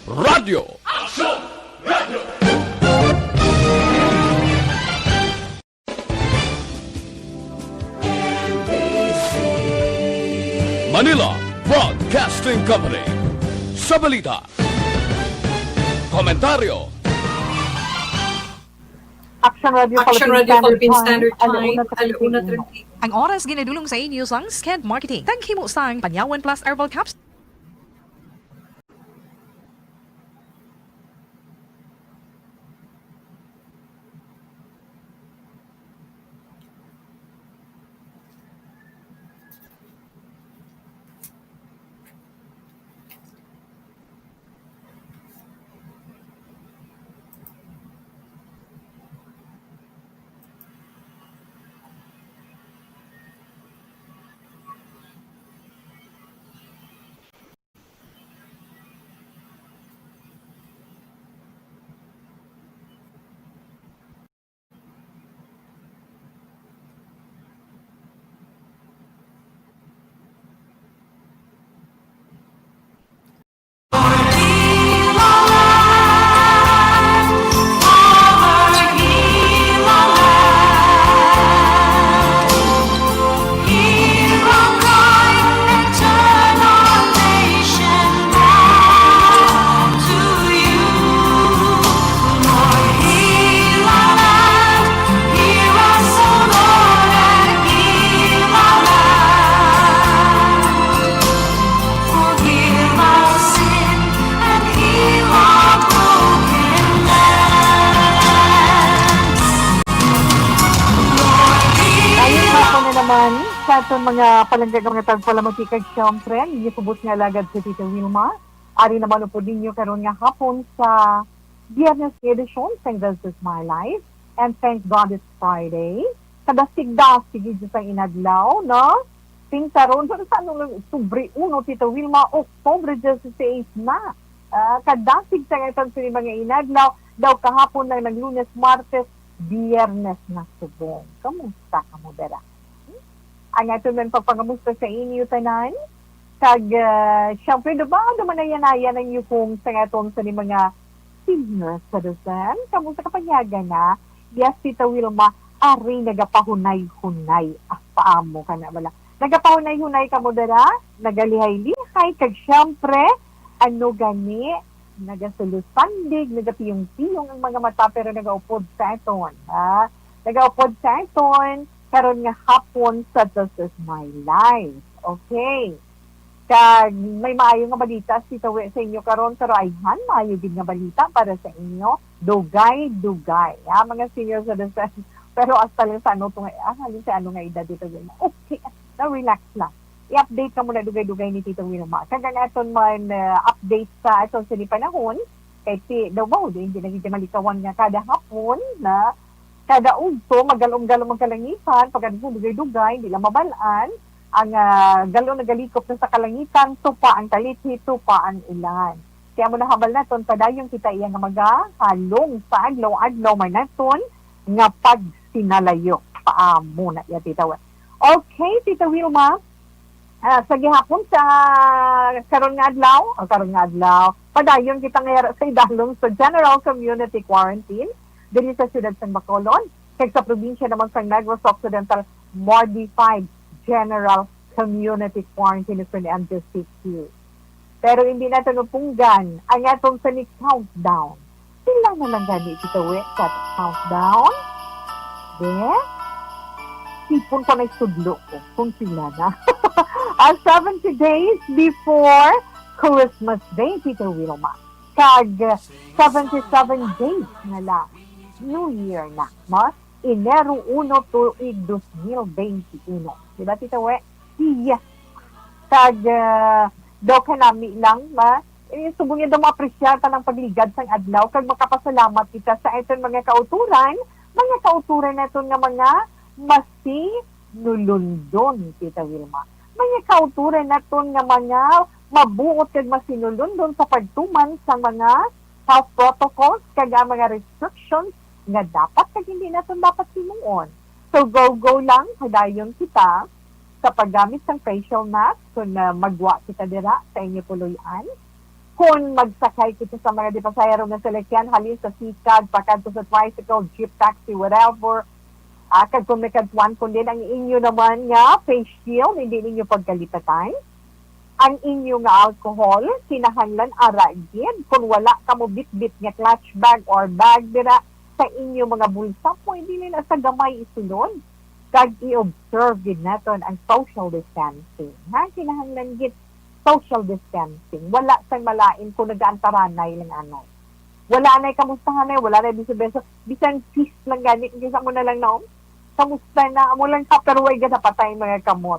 Radio. Manila Broadcasting Company. Sa balita, komentaryo, Action Radio Philippine Standard Time, alauna 30. Ang oras ginadulong sa inyo sang Sked Marketing. Tangkimo sang Panyawan Plus Herbal Caps. Sa itong mga palanggang mga tagpalamatikag siyempre, hindi kubot nga lagad si Tita Wilma. Ari naman po ninyo karon nga hapon sa Biyernes edition, Thank God This My Life, and Thank God It's Friday. Kadasig-dasig sa inadlaw, no? Pintaron, sa anong Oktubre 1, Tita Wilma, Oktubre 16 na. Kadasig sa ngayon sa mga inadlaw, daw kahapon lang ng Lunes, Martes, Biyernes na subong. Kamusta ka mo, Dara? Ang ato man pagpangamusta sa inyo tanan. Kag, syempre, diba, dumanayan-ayan ang yung sa aton sa mga seniors sa dosan. Kamusta kapanyaga na? Yes, Tita Wilma, ari nagapahunay-hunay. Paamo ka na wala. Nagapahunay-hunay ka mo dara, nagalihay-lihay, kag syempre, ano gani, nagasulusandig, nagapiyong-piyong ang mga mata, pero nagaupod sa aton. Nagaupod sa aton, karon nga hapon sa This Is My Life. Okay. Kag may maayo nga balita si Tawi sa inyo karon pero ayhan maayo din nga balita para sa inyo. Dugay-dugay. Mga senior citizens. Pero hasta lang sa ano halin sa ano nga edad dito yun. Okay. Na relax lang. I-update ka muna dugay-dugay ni Tito Wilma. Kag ang aton man update sa aton sa panahon kay daw ba hindi naging malikawan nga kada hapon na kada ugto, magalong-galong ang kalangitan, pagkadto dugay-dugay, hindi lang mabalaan, ang galong nagalikop na sa kalangitan, tupa ang kalithi, tupa ang ulan. Kaya mo nahabal naton, padayong kita iya nga halong sa adlaw-adlaw man naton, nga pag sinalayo. Paamo na iya, Tita Wilma. Okay, Tita Wilma, sa gihapon sa karon nga adlaw, padayon kita nga sa idalong sa General Community Quarantine, dili sa siyudad San Bacolod, kag sa probinsya naman sa Negros Occidental, modified General Community Quarantine is ni MJCQ. Pero hindi natin upunggan ang atong sa countdown. Sila na lang gani ito sa countdown. Sipon ko na isudlo ko kung sila na. 70 days before Christmas Day, Tito Wilma. Kag 77 days na lang. New Year na, mas Enero 1 to 2021. Diba, Tita We? Yes. Kag, daw ka nami lang, subong niya daw maapresyata ng pagligad sang adlaw, kag makapasalamat kita sa iton mga kauturan na ito nga mga masinulundon, Tita Wilma. Mga kauturan na ito nga mga mabuot kag masinulundon sa pagtuman sa mga health protocols, kag mga restrictions nga dapat kag hindi natin dapat simuon. So go lang, hadayon kita sa paggamit ng facial mask kung magwa kita dira sa inyo puluyan. kung magsakay kita sa mga pasahero na salakyan, halin sa sikad, pakadto sa tricycle, jeep, taxi, whatever, kag kung may kadtuan, kung din ang inyo naman nga face shield, hindi ninyo pagkalipatan, ang inyo nga alcohol, kinahanglan aragid, kung wala ka mo bit-bit nga clutch bag or bag dira sa inyo mga bulsa, pwede nila sa gamay isunod, kag i-observe din natin ang social distancing. Kinahanglan git social distancing. Wala sang malain kung nag-aantaranay lang ano. Wala na kamustahan na, wala na biso-beso. Bisan kiss lang ganit, kisa mo na lang noon. Kamusta na, mo lang kaperway ka na patay mga kamot.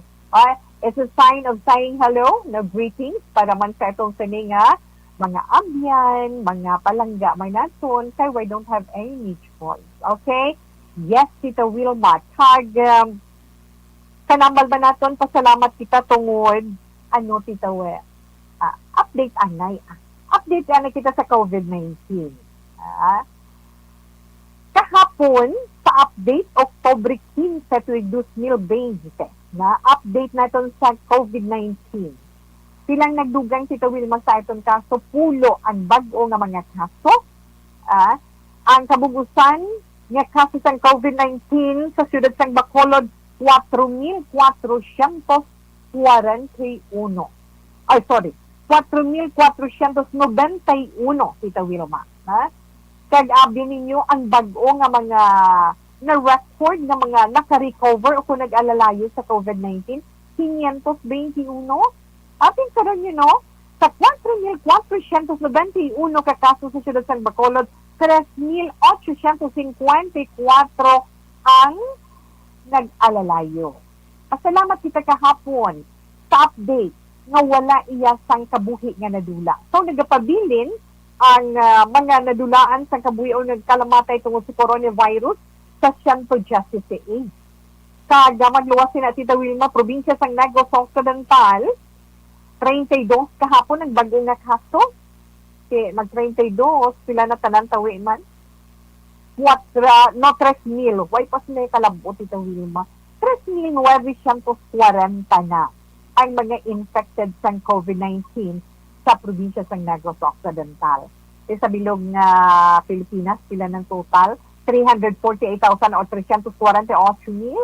It's a sign of saying hello, no greetings, para man sa itong sininga, mga abyan, mga palangga, may naton, kay we don't have any choice. Okay? Yes, Tita Wilma. Kag, kanambal ba naton, pasalamat kita tungod, Tita We, update anay. Update anay kita sa COVID-19. Kahapon, sa update, October 15, tuwing 2020, na update natin sa COVID-19. Silang nagdugang Tita Wilma sa itong kaso, pulo ang bago nga mga kaso. Ang kabugusan nga kaso sa COVID-19 sa siyudad sang Bacolod, 4,441. 4,491, Tita Wilma. Kag-abi ninyo ang bago nga mga na-record na mga naka-recover o kung nag-alalayo sa COVID-19, 521. Ating karon sa 4,491 kakaso sa siyudad sang Bacolod, 3,854 ang nag-alalayo. Pasalamat kita kahapon sa update nga wala iya sang kabuhi nga nadula. So nagapabilin ang mga nadulaan sa kabuhi o nagkalamatay tungod sa coronavirus sa Santo Justice Age. Magluwasin na Tita Wilma, probinsya sang Negros Occidental, 32 kahapon ang bago nga kaso. Mag-32, sila na tanan tawi man. 3,000, why pas na kalabot Tita Wilma? 3,940 na ang mga infected sa COVID-19 sa probinsya sa Negros Occidental. Sa bilog nga Pilipinas, sila ng total, 348,000 o 348,000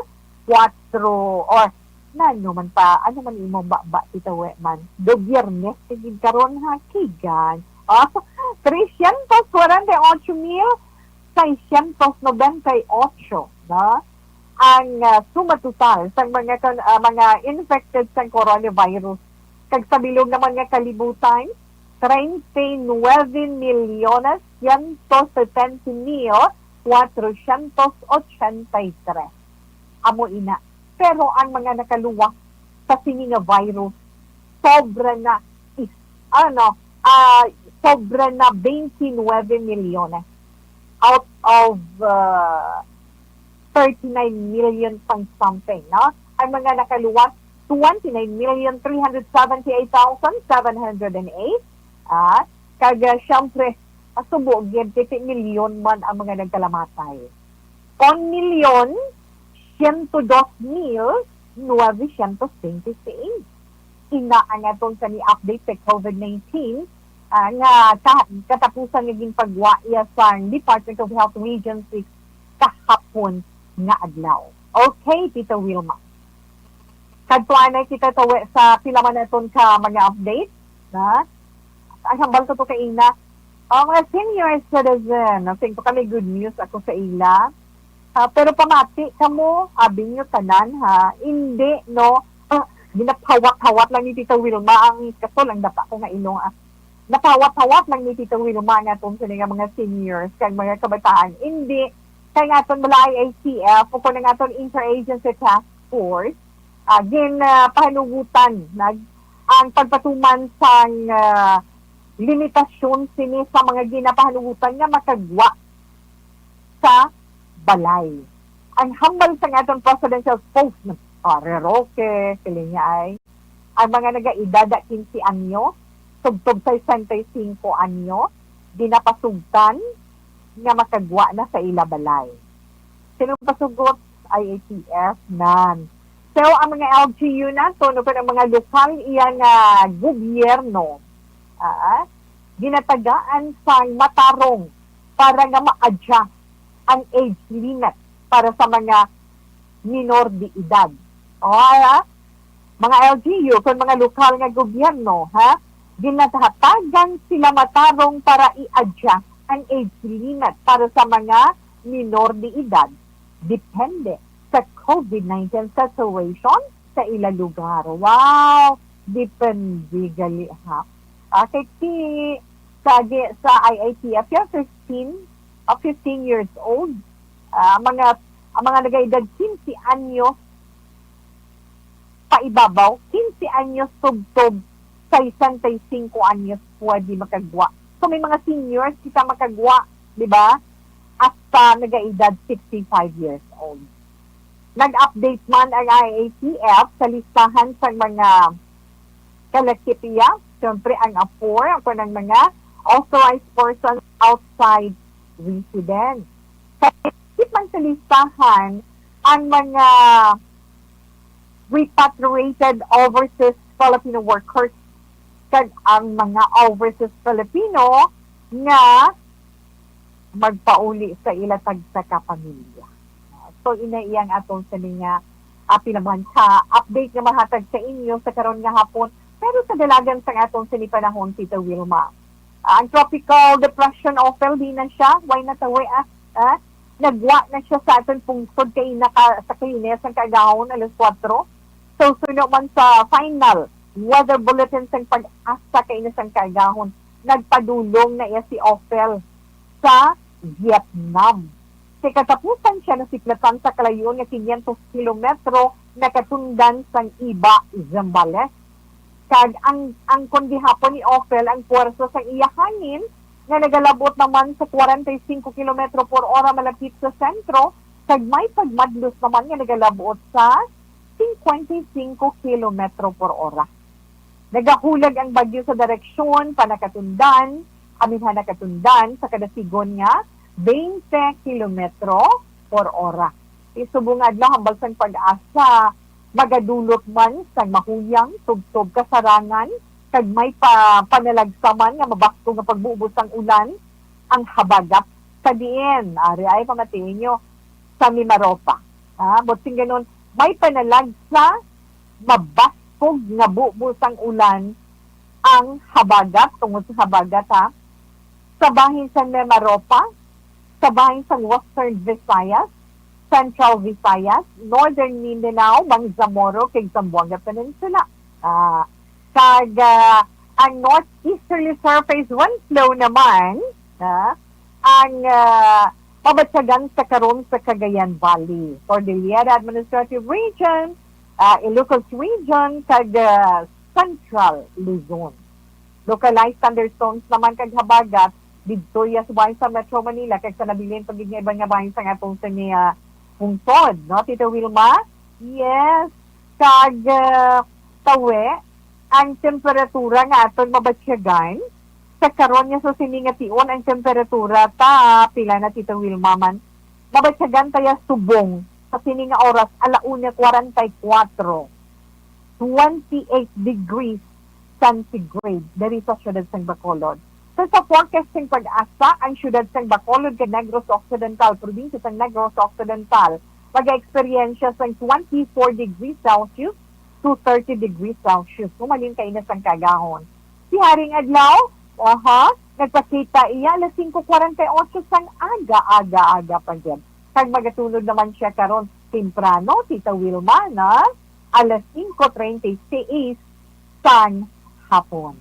or ano man imo ba Tita Weman? Do biyernes, tigid karon ha, kigan. 348,698, na? Ang suma total sa mga infected sa coronavirus. Kag sa bilog naman nga kalibutan, 39,170,483. Amo ina. Pero ang mga nakaluwa sa sini nga virus, sobra na sobra na 29 milyones out of 39 million pang something, no? Ang mga nakaluwas, 29,378,708. Kaya siyempre, asubo, 20 milyon man ang mga nagkalamatay. 1,102,926. Ina ang atong sa ni-update sa COVID-19 nga katapusan naging pagwaya sa Department of Health Region 6 kahapon nga adlaw. Okay, Tita Wilma. Kadtuan na kita tawi sa pilaman naton ka mga update, na ang hambal ko to kay ina, mga senior citizen, nating ko kami good news ako sa ila. Pero pamati kamo, abing nyo tanan ha, hindi no, ginapawat-hawat lang ni Tita Wilma ang kaso lang dapa ko nga inong napawat-hawat lang ni Tita Wilma nga itong nga mga seniors kag mga kabataan. Hindi, kaya nga itong mula IATF o kung nga itong Interagency Task Force, pahanugutan ang pagpatuman sa limitasyon sini sa mga ginapahanugutan nga makagwa sa balay. Ang hambal sa nga itong presidential post na Roque, sila niya ay ang mga nag-aidada 15 anyo, tugtog sa 65 anyo, dinapasugtan nga makagwa na sa ila balay. Sino pasugot? IATF nan. So, ang mga LGU na to, no, ang mga lokal iyan nga gobyerno, ginatagaan sang matarong para nga ma-adjust ang age limit para sa mga minor de edad. O, mga LGU, kung mga lokal nga gobyerno, ginatahatagan sila matarong para i-adjust ang age limit para sa mga minor de edad. Depende sa COVID-19 situation sa ilang lugar. Wow! Depende gali ha. Kay sa IITF, 15 years old, mga nag-edad 15 anyos paibabaw, 15 anyos tubtob sa 65 anyos pwede makagwa. So may mga seniors kita makagwa, di ba? Hasta nag-edad 65 years old. Nag-update man ang IATF sa listahan sa mga kalakitiya, siyempre ang APOR, ako ng mga authorized persons outside residence. Kasi man sa listahan ang mga repatriated overseas Filipino workers kag ang mga overseas Filipino nga magpauli sa ilatag sa kapamilya. So inaiyang atong sa niya pinaman sa update nga mahatag sa inyo sa karon nga hapon pero sa dalagan sa atong sinipanahon Tita Wilma. Ang tropical depression ofel di na siya, why not away nagwa na siya sa aton pungsod kay sa kainis ang kagahon alas 4. So suno man sa final weather bulletin sa pag-asa kainis ang kagahon nagpadulong na iya si ofel sa Vietnam. Kay katapusan siya na siklatan sa kalayon nga 500 kilometro nakatundan sang Iba, Zambales. Kag ang kondihapon ni Ophel ang puwersa sang iya hangin nga nagalabot naman sa 45 kilometro por ora malapit sa sentro kag may pagmadlos naman nga nagalabot sa 55 kilometro por ora. Nagahulag ang bagyo sa direksyon panakatundan, nakatundang sa kadasigon nga 20 kilometro por ora. Isubungad lang hambal sang pag-asa, magadulot man sa mahuyang, tugtog kasarangan, kag may panalagsaman nga mabakto nga pagbuubos ang ulan, ang habagat sa diin. Ari ay pamatiin nyo sa Mimaropa. Buting ganun, may panalagsa, mabakog nga buubos ang ulan, ang habagat, tungod sa habagat sa bahin sa Mimaropa, sa bahin sa Western Visayas, Central Visayas, Northern Mindanao, Bangsamoro, kag Zamboanga Peninsula. Ang northeasterly surface wind flow naman, ang pabatsagan sa karon sa Cagayan Valley, Cordillera Administrative Region, Ilocos Region, kag Central Luzon. Localized thunderstorms naman kag habagat dito sa bahin sa Metro Manila kag sa nabilin pag nga ibang nga bahin sa atong sa niya pungsod, no, Tita Wilma? Yes, kag tawe ang temperatura nga aton mabatsyagan sa karon niya sa siningation ang temperatura pila na Tita Wilma man mabatsyagan kaya subong sa sininga oras 1:44 28 degrees centigrade dari sa siyudad sang Bacolod. So sa forecasting pag-asa, ang siyudad sang Bacolod kag Negros Occidental, probinsya sang Negros Occidental, mag-experiensya sang 24 degrees Celsius to 30 degrees Celsius. Kumalin kainas ang kagahon. Si Haring Adlaw, nagpakita iya alas 5:48 sang aga pa dyan. Kag magatunod naman siya karon temprano, Tita Wilma, na alas 5:36 sang hapon.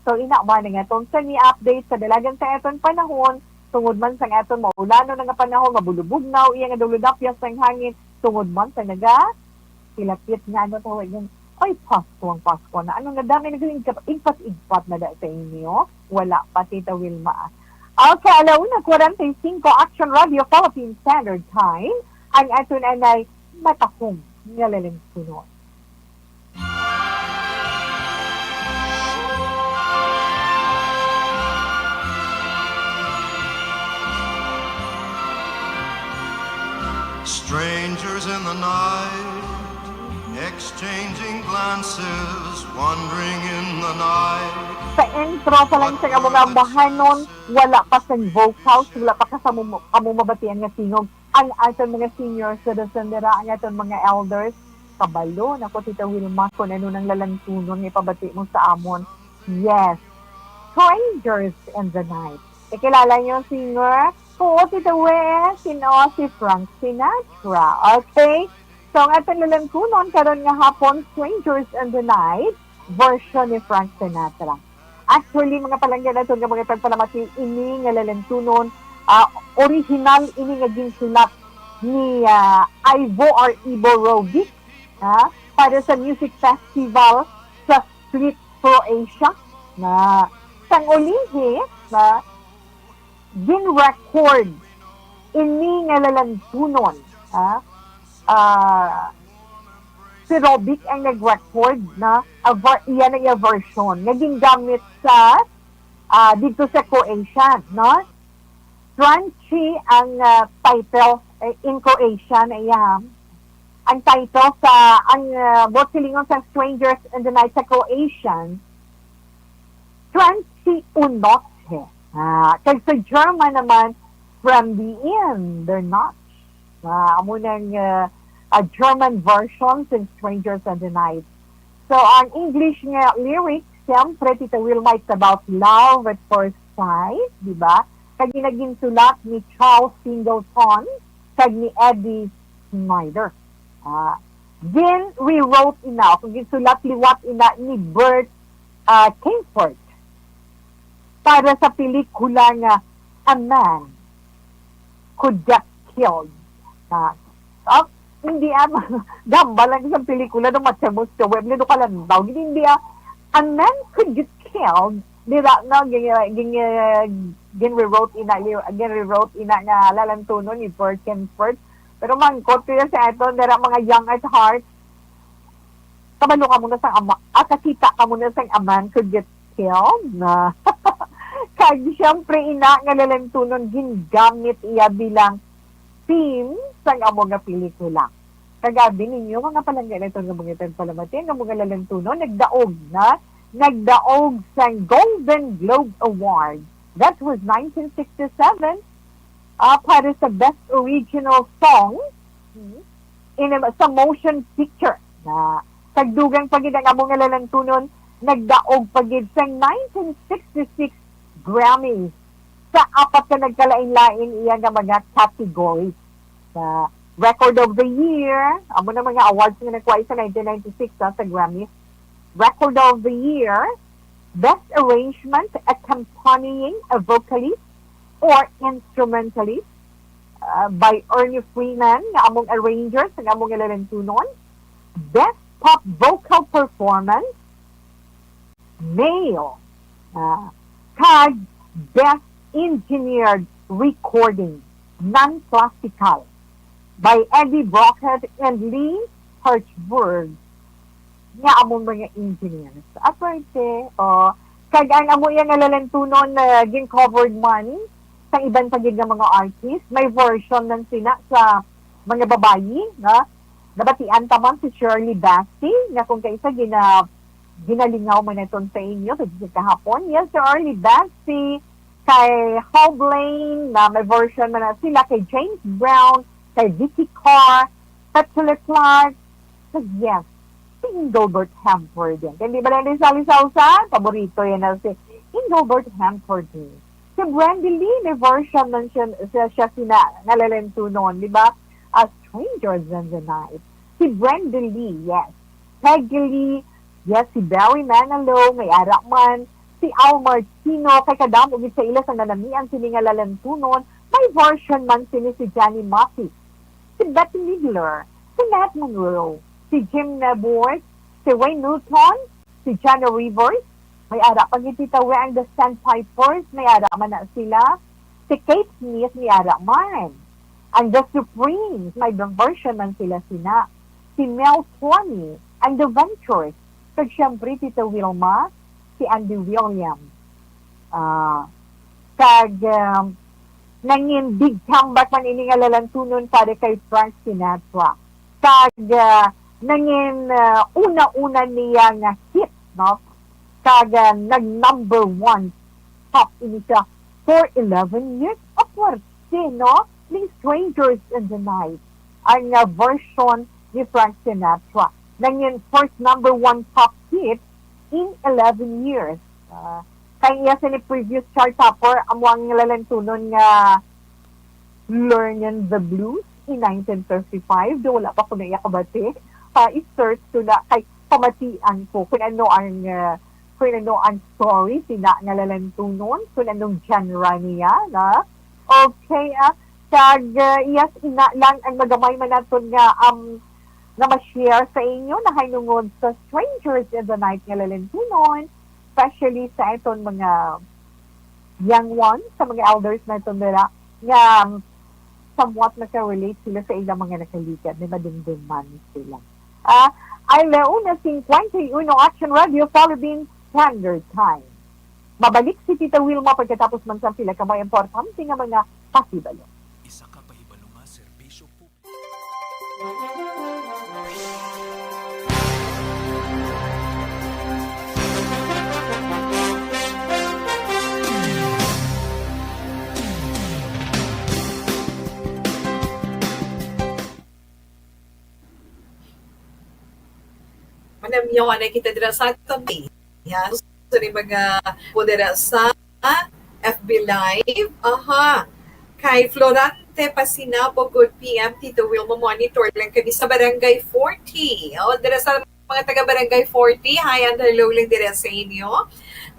So ina man nga itong sa ni-update sa dalagan sa eton panahon, tungod man sa eton maulano nga panahon, mabulubugnaw, iya nga duludapyas ng hangin, tungod man sa silapit nga tawag yung, ay, Pasko na. Ano nga dami naging igpat na da sa inyo? Wala pa, Tita Wilma. Okay, alauna, 45, Action Radio, Philippine Standard Time. Ang eton ay matahong ngalaling sunod. Strangers in the night, exchanging glances, wandering in the night. Sa intro pa lang sa mga bahanon, wala pa sa vocals, wala pa ka sa mabatian nga tingog. Ang aton mga senior citizen nila, ang aton mga elders, kabalo, nako Tita Wilma, kung ano nang lalantunon, ipabati mo sa amon. Yes, Strangers in the Night. Ikilala niyo ang singer? Oo, Tita Wes, sino? Si Frank Sinatra. Okay? So, ang ating lalantunon, karon nga hapon, Strangers in the Night, version ni Frank Sinatra. Actually, mga palanggan natin nga mga tagpalamati, ini nga lalantunon, original ini nga ginsulat ni Ivo or Ivo Robic para sa music festival sa Split, Croatia na sang ulihi na gin-record ini nga lalantunon si Robic ang nag-record na iyan ang version nga gingamit sa dito sa Croatia, no? Crunchy ang title in Croatian ang title sa bot silingon sa Strangers in the Night sa Croatian, Crunchy Unoche. Kag sa German naman, From the End, they're not. Amo nang a German version sa Strangers in the Night. So, ang English nga lyrics, siyempre, Tita Wilma, it's about love at first sight, di ba? Kag ginaging sulat ni Charles Singleton, kag ni Eddie Snyder. Then, rewrote ina, kung ginsulat liwat ina ni Bert Kingford para sa pelikula nga A Man Could Get Killed. Hindi gamba lang sa pelikula ng matsamos sa web nito kalandaw. Hindi A Man Could Get Killed. Dira na gin-rewrote ina nga lalantunon ni Bert Kingford. Pero mangkot kaya sa ito, dira mga young at heart, kabalo ka muna sa kakita ka muna sa A Man Could Get Killed na kag siyempre ina nga lalantunon gingamit iya bilang theme sa amo nga pelikula. Kagabi ninyo mga palanggan ito nga mga palamatin nga mga lalantunon nagdaog sa Golden Globe Award. That was 1967 para sa Best Original Song sa motion picture. Kagdugang pagid ang among lalantunon nagdaog pagid sa 1966 Grammys sa apat na nagkalain-lain iya nga mga categories. Sa Record of the Year, amo na mga awards nga nakuha sa 1996 sa Grammys. Record of the Year, Best Arrangement accompanying a vocalist or instrumentalist by Ernie Freeman nga among arrangers nga among lalantunon. Best Pop Vocal Performance, male. Kag Best Engineered Recording, non-classical, by Eddie Brockett and Lee Hirschberg nga among mga engineers. Aparte, kag ang amo yan nga lalantunon na gin-covered man sa ibang pagid nga mga artist, may version ng sina sa mga babayi, nabatian taman si Shirley Bassey, nga kung kaisa ginalingaw man itong sa inyo, kahapon. Yes, si Shirley Bassey, kay Hal Blaine, na may version man na sila, kay James Brown, kay Vicky Carr, Petula Clark, so yes, si Engelbert Humphrey din. Hindi ba lang din Sally-Salsa? Paborito yan na si Engelbert Humphrey din. Si Brandy Lee, may version man siya nalalantunon, di ba? Strangers in the Night. Si Brandy Lee, yes. Peggy Lee, yes, si Barry Manilow, may arakman, si Al Martino, kay kadamo sa ilas ang nanamian sini nga lalantunon, may version man sini si Johnny Moffitt, si Bette Midler, si Matt Monroe, si Jim Nabour, si Wayne Newton, si Jana Rivers, may ara pag ititawi ang The Sandpipers, may ara man na sila, si Kate Smith, may ara man, ang The Supremes, may version man sila sina, si Mel Tormey, ang The Ventures, kag siyempre Tita Wilma, si Andy Williams. Nangin big comeback man ini nga lalantunon para kay Frank Sinatra. Kag nangin una-una niya nga hit, no? Kaga nag-number one top ini siya for 11 years upwards, no? Ning Strangers in the Night, ang version ni Frank Sinatra. Nangin first number one top hit in 11 years. Kaya iya sa ni previous chart topper, amwang lalantunon nga Learning the Blues in 1935. Do wala pa ko na iya kabati. I-search ko na kay pamatian ko kung ano ang story tina nga lalantunon, kung anong genre niya, na. Okay, yes, ina lang ang magamay man naton nga na ma-share sa inyo na hainungod sa Strangers in the Night nga lalantunon, especially sa iton mga young ones, sa mga elders na ito nila, nga somewhat naka-relate sila sa ilang mga nakalikat, na madumduman sila. Ay leuna 51 Action Radio Philippine Standard Time. Mabalik si Tita Wilma pagkatapos man sa pila ka may importante nga mga pasibalo. Isa ka pahibalo nga serbisyo po. Manamyawan na kita dira sa tabi. Yan. So, ni mga podera sa FB Live. Kay Florante Pasinapo, good PM. Tito Wilma, monitor lang kami sa Barangay 40. Dira sa mga taga Barangay 40. Hi and hello lang dira sa inyo.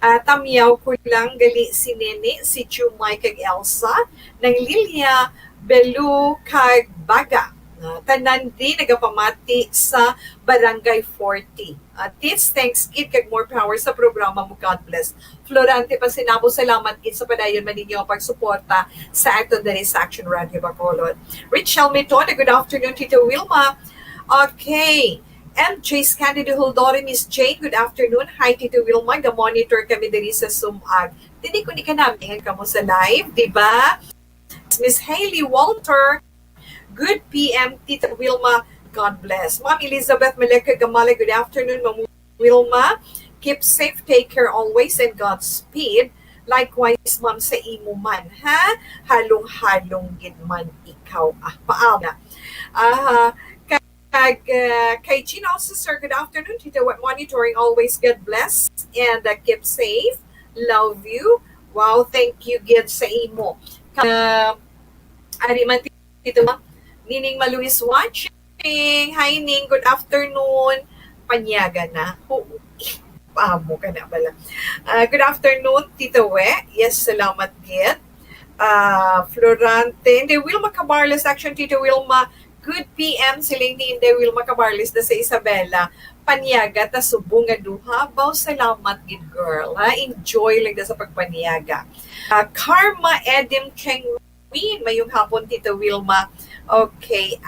Tamyaw ko lang gali si Nene, si Chumay kag Elsa, ng Lilia, Belu kag Baga. Tanan din nagapamati sa Barangay 40. This thanks kid kag more power sa programa mo. God bless. Florante Pasinabo, salamat kid sa padayon man ninyo pagsuporta sa aton diri sa Action Radio Bacolod. Richelle Metona, good afternoon Tito Wilma. Okay. MJ Candido Huldori, Miss Jane, good afternoon. Hi Tito Wilma, ga-monitor kami diri sa Sumag. Dili ko ni kanamihan kamo sa live, di ba? Miss Hailey Walter, good PM, Tita Wilma. God bless. Ma'am Elizabeth Maleka Gamale, good afternoon, Ma'am Wilma. Keep safe, take care always, and Godspeed. Likewise, Ma'am, sa imo man, ha? Halong-halong gid man ikaw. Paala. Kay Gina also, sir, good afternoon. Tita, monitoring always. God bless. And keep safe. Love you. Wow, thank you, gid sa imo. Ariman, Tito, Nining Maluis watching. Hi, Ning. Good afternoon. Panyaga na. Paamo ka na bala. Good afternoon, Tito We. Yes, salamat, Gid. Florante. Hindi, Wilma Cabarles. Action, Tito Wilma. Good PM. Siling ni Hindi, Wilma Cabarles na sa Isabela. Panyaga, ta subong nga duha. Baw, salamat, Gid, girl. Enjoy lang na sa pagpanyaga. Karma Edim Cheng Win. Mayong hapon, Tito Wilma. Okay,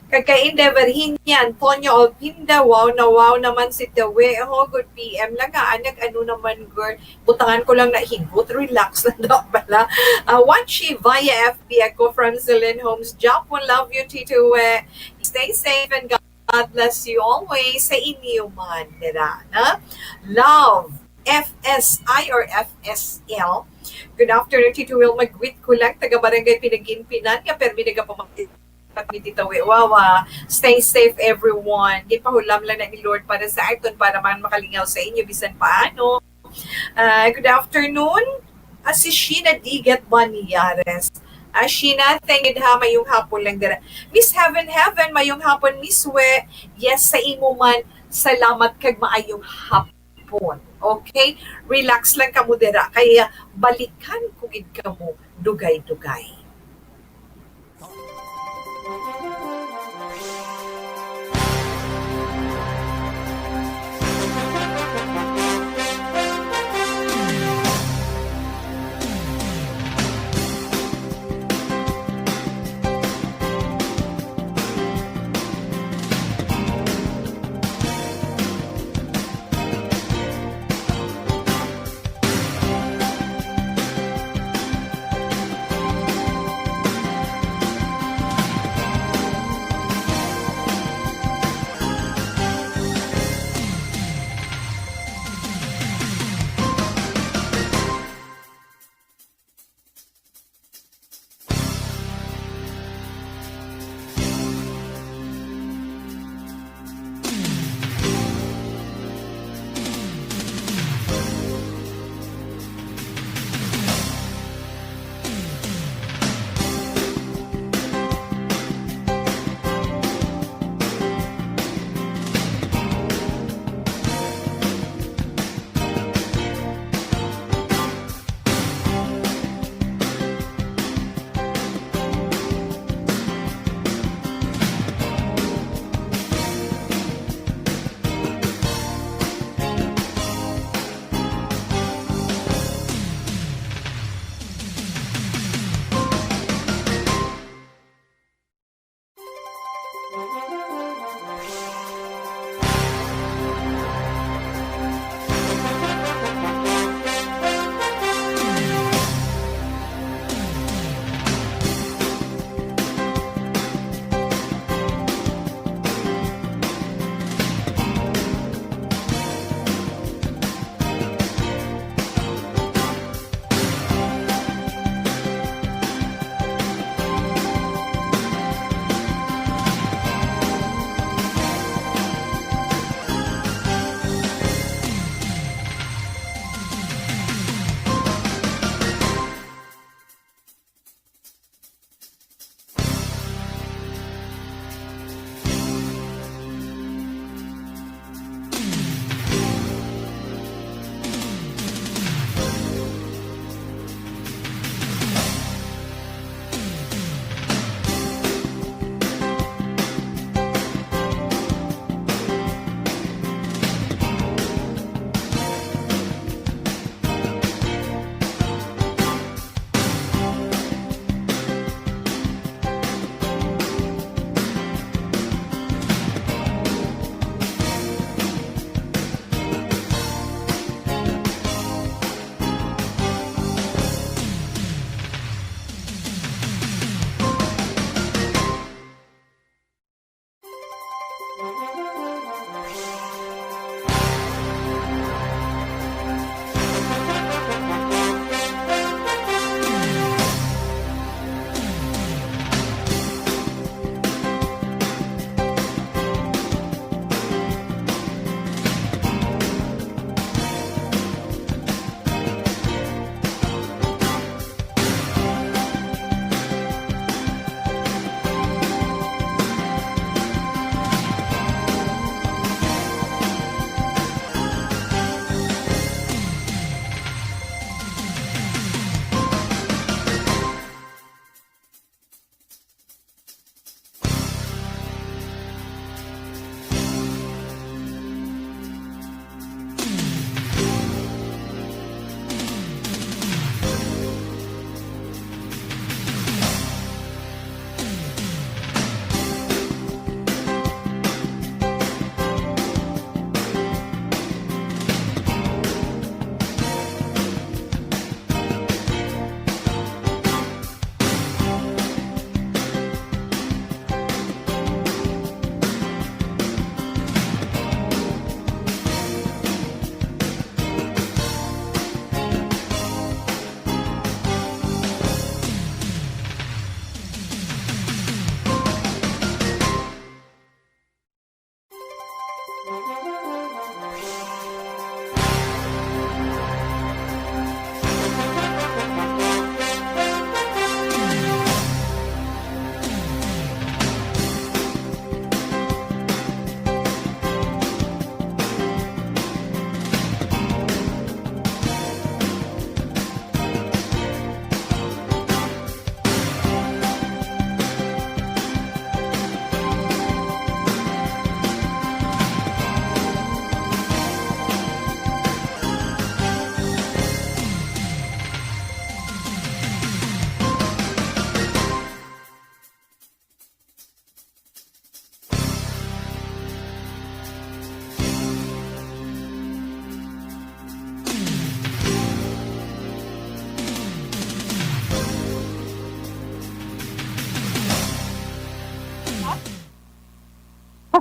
Kaka-endeavor hinyan, Tonyo Alpinda, wow naman si Tawe. Good PM lang ano naman, girl. Butangan ko lang na higot, relax na daw pala. Watchy via FB ako from Zilin Homes. Japon, love you, Tito. Stay safe and God bless you always sa inyo man, nila, na? Love, FSI or FSL. Good afternoon, Tito Will. Mag-greet ko lang, taga-barangay Pinaginpinan, nga permi nagapamangkit. Wow, stay safe everyone. Gipahulam lang na ni Lord para sa aton para man makalingaw sa inyo bisan paano. Good afternoon. Si Sheena Digat Baniares. Sheena, thank you ha, mayong hapon lang dira. Miss Heaven, mayong hapon, Miss We. Yes, sa imo man, salamat kag maayong hapon. Okay? Relax lang kamo dira. Kaya balikan ko gid kamo dugay-dugay.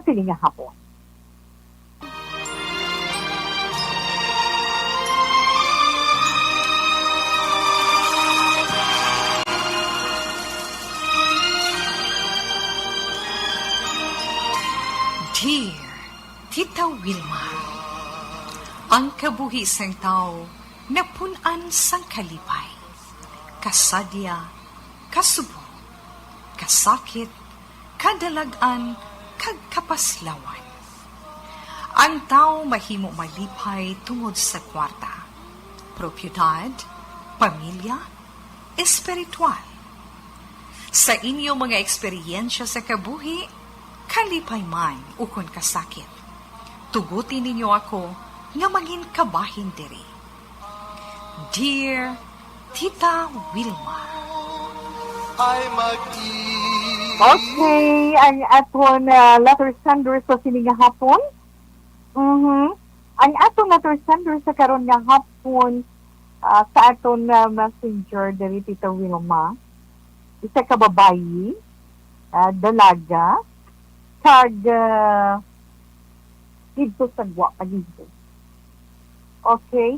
sini nga hapon. Dear Tita Wilma, ang kabuhi sang tao napunan sang kalipay, kasadya, kasubo, kasakit, kadalagan, kag kapaslawan. Ang tao mahimo malipay tungod sa kwarta, propiedad, pamilya, espiritual. Sa inyo mga eksperyensya sa kabuhi, kalipay man ukon kasakit. Tugutin ninyo ako nga mangin kabahin diri. Dear Tita Wilma. Ay Okay, ang aton letter sender sa sini nga hapon. Ang aton letter sender sa karon nga hapon sa aton messenger diri Tita Wilma. Isa ka babayi, dalaga, kag dito sa gwa pagito. Okay?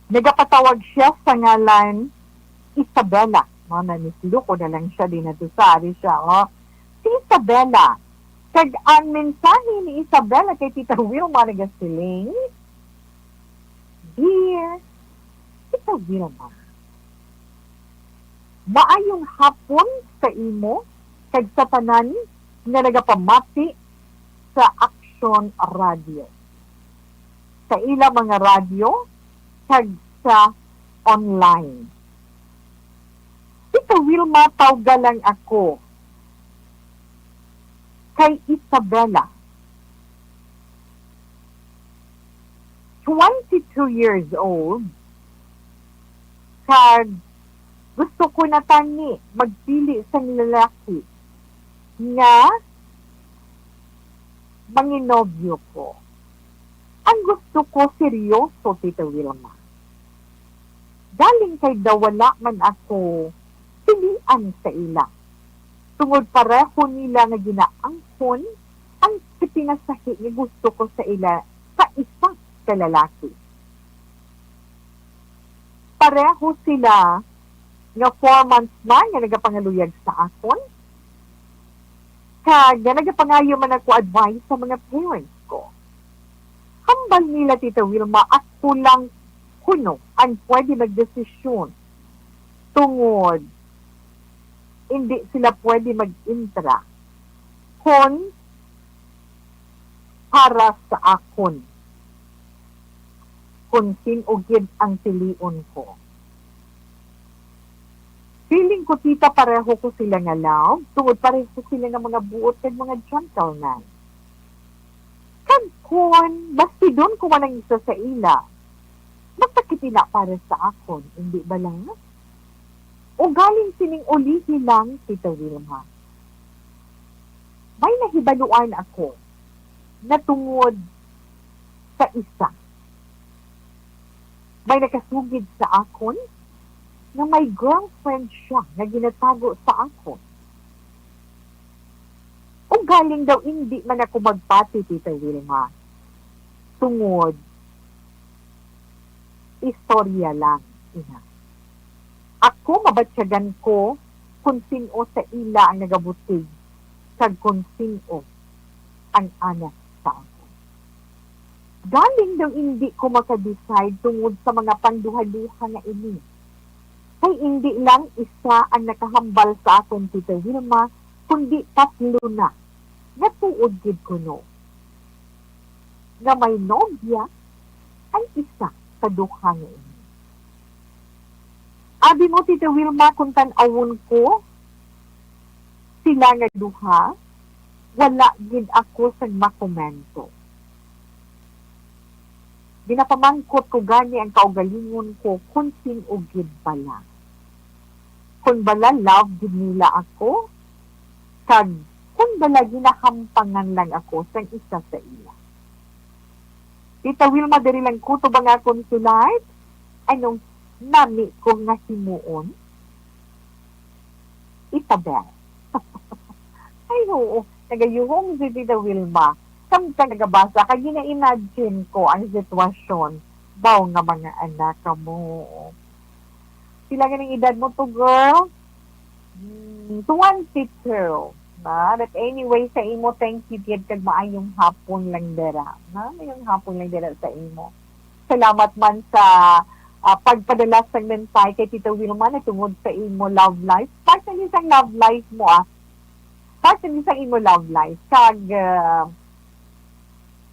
Nagapatawag siya sa ngalan Isabella. Mana ni Luko na lang siya din natusari siya. Oh. Si Isabella. Kag ang mensahe ni Isabella kay Tita Wilma nagasiling, Dear Tita Wilma, maayong hapon sa imo kag sa tanan nga nagapamati sa Action Radio. Sa ila mga radio kag sa online. Tita Wilma, tawgalan ako kay Isabella. 22 years old. Kag gusto ko na tani magpili sa lalaki nga manginobyo ko. Ang gusto ko seryoso, Tita Wilma. Galing kay dawala man ako pilian sa ila. Tungod pareho nila nga ginaangkon ang pinasahi nga gusto ko sa ila sa isang kalalaki. Pareho sila nga 4 months man nga nagapangaluyag sa akon. Kag nagapangayo man ako advice sa mga parents ko. Hambal nila, Tita Wilma, ako lang kuno ang pwede magdesisyon tungod hindi sila pwede mag-intra kung para sa akon kung sinugid ang piliun ko. Feeling ko, tita, pareho ko sila nga love, tungod pareho ko sila nga mga buot at mga gentleman. Kag kung basti doon ko manang isa sa ila, magpakitina para sa akon, hindi ba lang? O galing sining ulihi lang, Tita Wilma. May nahibaluan ako na tungod sa isa. May nakasugid sa akon na may girlfriend siya na ginatago sa akon. O galing daw hindi man ako magpati, Tita Wilma. Tungod, istorya lang, ina. Ako mabatsyagan ko kung sino sa ila ang nagabutig kag kung sino ang anak sa ako. Galing daw hindi ko makadecide tungod sa mga panduha-duha na ini. Kay hindi lang isa ang nakahambal sa akon, Tita Wilma, kundi tatlo na. Natuod gid ko no. Nga may nobya ang isa sa duha nga ini. Abi mo, Tita Wilma, kung tan-awon ko, sila nga duha, wala gid ako sa makomento. Ginapamangkot ko gani ang kaugalingon ko kung sinugid bala. Kung bala love gid nila ako, kag kung bala ginahampangan lang ako sa isa sa ila. Tita Wilma, diri lang ko to ba nga consulate? Anong nami ko nga himuon? Isabel. Ay, oo. nagayuhong si Tita Wilma, samtang nagabasa, kaya gina-imagine ko ang sitwasyon daw nga mga anak mo. Sila nga ng edad mo to, girl? 22. Na? But anyway, sa imo, thank you, Tiad, kag maayong hapon lang dera. Na? Mayong hapon lang dera sa imo. Salamat man sa pagpadala sa mensahe kay Tita Wilma na tungod sa imo love life. Part na isang love life mo, Part na isang imo love life. Kag,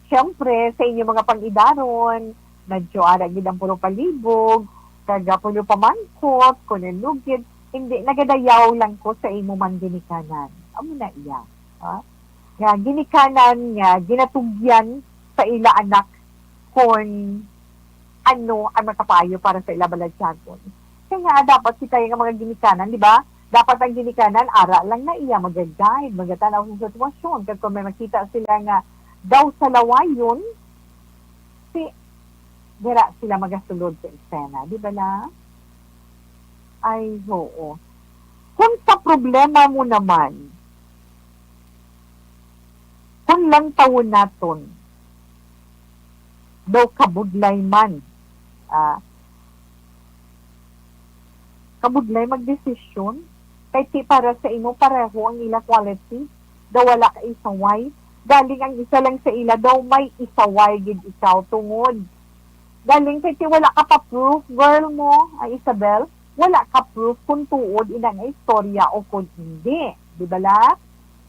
syempre, sa inyo mga pang-idaron, medyo aragid ang puro palibog, kag pulo pamangkot, kunilugid, hindi, nagadayaw lang ko sa imo man ginikanan. Amo na iya. Nga, ginikanan nga, ginatugyan sa ila anak kung ano ang makapayo para sa ila baladsyagon. Kaya nga, dapat si tayo nga mga ginikanan, di ba? Dapat ang ginikanan, ara lang na iya, mag-guide, magatanaw sa sitwasyon. Kaya kung may makita sila nga daw sa lawayon, dira sila magasulod sa eksena. Di ba na? Ay, oo. Kung sa problema mo naman, kung lang taon naton, daw kabudlay man, kabudlay magdesisyon, kay ti para sa imo pareho ang ila quality, daw wala ka isaway, galing ang isa lang sa ila, daw may isaway gid ikaw tungod. Galing kay ti wala ka pa proof, girl mo, ay Isabel, wala ka proof kung tuod inang istorya o kung hindi. Di ba la?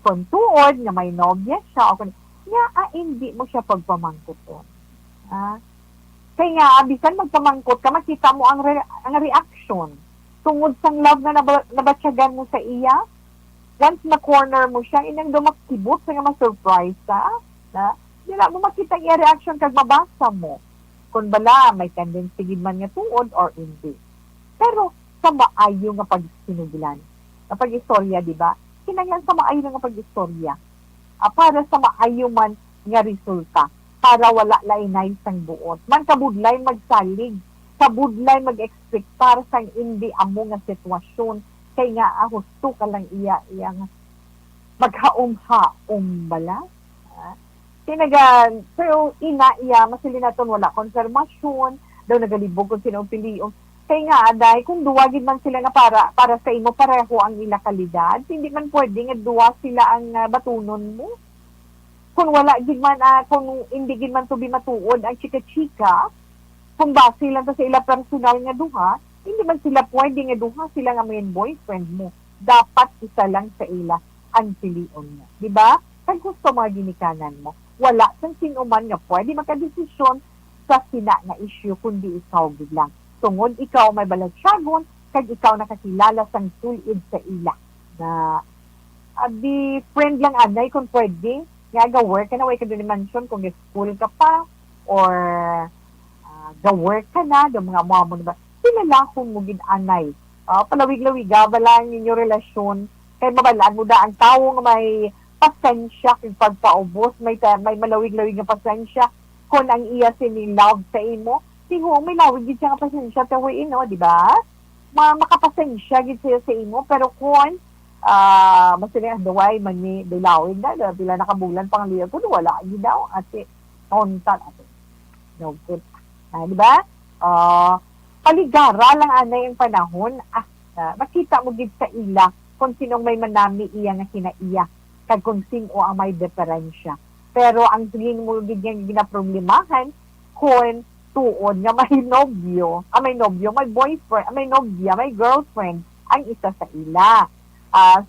Kung tuod nga may nobya siya o kung hindi mo siya pagpamangkuton. Kaya nga, abisan magpamangkot ka, makita mo ang reaction. Tungod sang love na nabatsyagan mo sa iya, once na-corner mo siya, inang dumakibot sa nga ma-surprise ka, dila mo makita iya reaction kag mabasa mo. Kung bala, may tendency gid man nga tuod or hindi. Pero, sa maayo nga pag-sinubilan. Sa pag-istorya, di ba? Kinanglan sa maayo nga pag-istorya. Para sa maayo man nga resulta. Para wala lainay sang buot. Man kabudlay magsalig. Kabudlay mag-expect para sang hindi amo nga sitwasyon. Kaya nga, husto ka lang iya nga maghaum-haum bala. Pero iya, masilin natin wala konfirmasyon, daw nagalibog kung sino piliong. Kaya nga, aday, kung duwagin man sila nga para sa imo pareho ang ila kalidad, hindi man pwede nga duwa sila ang batunon mo. Kung wala gid man, kung hindi gid man to be matuod ang chika-chika, kung base lang to sa ila personal nga duha, hindi man sila pwede nga duha sila nga main boyfriend mo. Dapat isa lang sa ila ang pilion mo. Di ba? Kag gusto mga ginikanan mo, wala sang sino man nga pwede makadesisyon sa sina nga issue kundi ikaw gid lang. Tungod ikaw may baladsyagon, kag ikaw nakakilala sang tulid sa ila. Na, di friend lang anay kung pwede, nga ga-work ka na, way ka doon mention kung school ka pa, or ga-work ka na, do mga mo na ba, silalakon mo gid anay. Palawig-lawig, gabalaan ninyo relasyon, kay mabalaan mo da ang tao nga may pasensya kung pagpaubos, may malawig-lawig nga pasensya, kung ang iya sinilove sa imo, siho, may lawig gid siya nga pasensya, tawain, no, di ba? Makapasensya gid siya sa imo, pero kung masiling ang daway, mani, dilawin na, bila nakabulan pang liya ko, wala gid daw, ate, tontan, ate. No good. Di ba? Paligara lang anay ang panahon, makita mo gid sa ila, kung sinong may manami iya nga kinaiya, kag kung sino ang may diferensya. Pero ang tingin mo gid nga ginaproblemahan, kung tuod nga may nobyo, may boyfriend, may nobya, may girlfriend, ang isa sa ila.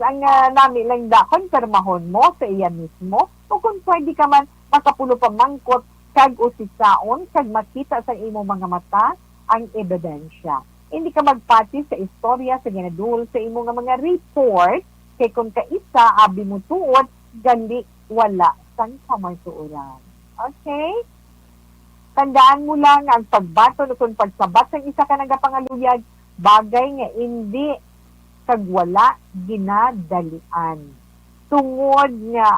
Ang nami lang da, konfirmahon mo sa iya mismo, o kung pwede ka man makapulo pamangkot, kag usisaon, kag makita sa imo mga mata, ang ebidensya. Hindi ka magpati sa istorya, sa ginadul, sa imo nga mga report, kay kung kaisa, abi mo tuod, gali, wala, sang kamatuuran. Okay? Tandaan mo lang ang pagbato kung pagsabat sa isa ka nagapangaluyag, bagay nga hindi kagwala ginadalian. Tungod nga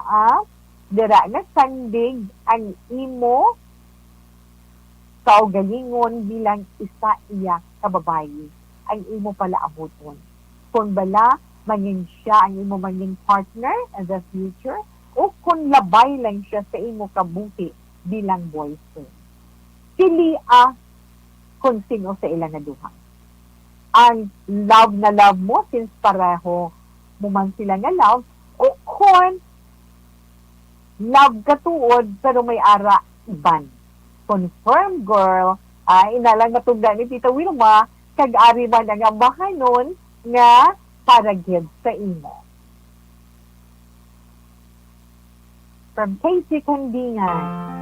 dira na sandig ang imo kaugalingon bilang isa iya kababayi. Ang imo pala abuton. Kung bala, mangin siya ang imo mangin partner in the future, kung labay lang siya sa imo kabuhi bilang boyfriend. Pili kung sino sa ilang nga duha. Ang love na love mo since pareho mo man sila nga love, o kung love ka tuod pero may ara iban. Confirm girl, inalang matugda ni Tita Wilma, kag-ari man ang ambahanon nga para gid sa imo. From Casey Kandingan.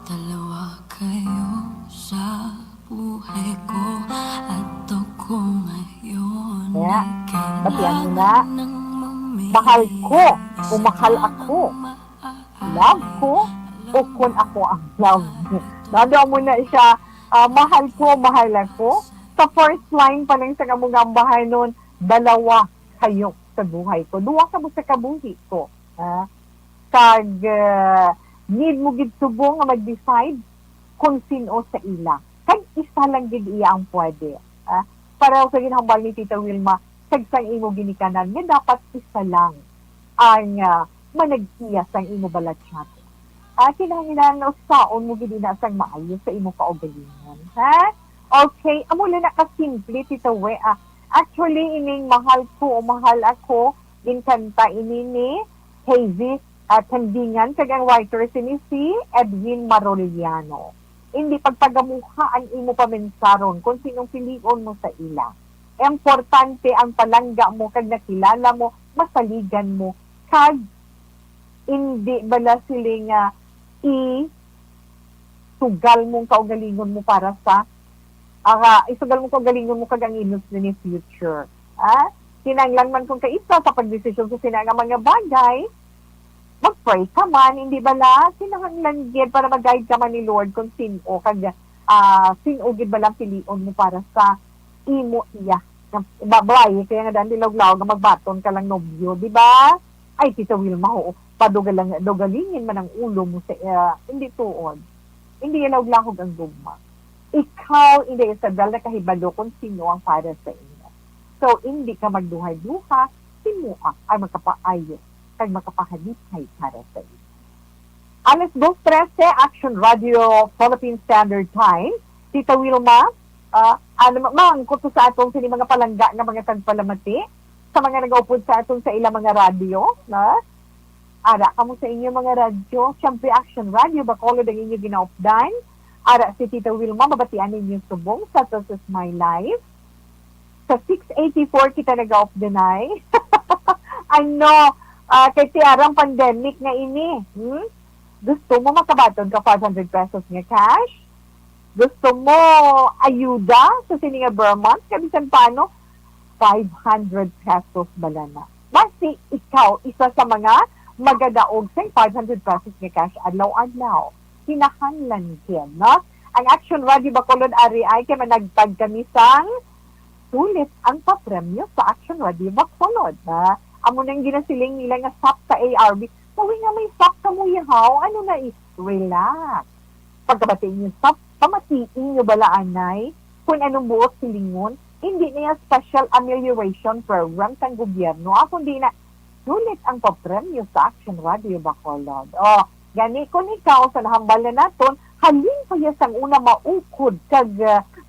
Dalawa kayo sa buhay ko at ako ngayon Kaya, ay batian mo na. kailangan ng mamili. Mahal ko o mahal ako. Love ko o kung ako ang love mo. Nado mo na siya, mahal ko, mahal ako. Sa first line pa lang sa kamugang bahay nun, dalawa kayo sa buhay ko. Duwa ka mo sa kabuhi ko. Kag need mo gid subong nga mag-decide kung sino sa ila. Kag isa lang gid iya ang pwede. Para sa ginhambal ni Tita Wilma, kag sang imo ginikanan, nga dapat isa lang ang manag-iya sang imo balatsyan. Kinahanglan saon mo gid na sang maayo sa imo kaugalingon. Okay, amo na ka-simple Tita We. Actually, ining mahal ko o mahal ako, ginkanta ini ni Hazy Kandingan, kag ang writer si Edwin Maroliano. Hindi pagpagamuha ang imo pamensaron kung sinong pilion mo sa ila. Importante ang palangga mo kag nakilala mo, masaligan mo, kag hindi bala siling isugal mong kaugalingon mo para sa isugal mong kaugalingon mo kag ang inos ni future. Kinanglan man kung kaisa sa pagdesisyon sa sinanga mga bagay, mag-pray ka man, hindi bala, sinanglan gid para mag-guide ka man ni Lord kung sino, kag sino gid balang pilion mo para sa imo iya. Babay, kaya nga dahil dilaw-law nga magbaton ka lang nobyo, di ba? Ay, Tita Wilma, dogalingin man ang ulo mo sa, hindi tuod. Hindi ilaw-lahog ang dugma. Ikaw, hindi Isabel, na kahibalo kung sino ang para sa inyo. So, hindi ka magduhay-duha, sino ay magkapaayo kag makapahadipay para sa iyo. Alas 2:13, Action Radio Philippine Standard Time. Tita Wilma, mangkot sa atong sini mga palangga nga mga tagpalamati sa mga nag-upod sa atong sa ilang mga radio, ara kamo sa inyo mga radyo, siyempre Action Radio, Bacolod ang inyo ginaupdan. Ara si Tita Wilma, mabatian ninyo subong sa This Is My Life. Sa 684 kita nag-updanay. Ano, kay tiarang pandemic nga ini, gusto mo makabaton ka 500 pesos nga cash? Gusto mo ayuda sa sininga Vermont? Kabisan paano? 500 pesos bala na. Basi ikaw, isa sa mga magadaog sa 500 pesos nga cash adlaw-adlaw. Kinahanglan yan, no? Ang Action Radio Bacolod Ari ay kaya managtag kami sang sulit ang papremyo sa Action Radio Bacolod, amo nang ginasiling nila nga SAP sa ARB. Sabi nga may SAP ka mo yahaw, ano na relax. Pagkabatiin yung SAP, pamatiin nyo balaanay kung anong buot silingon, hindi na yung special amelioration program ng gobyerno. Kundi na, sulit ang papremyo sa Action Radio Bacolod. Gani, kung ikaw sa nahambal na naton, halin pa yan sang una maukod kag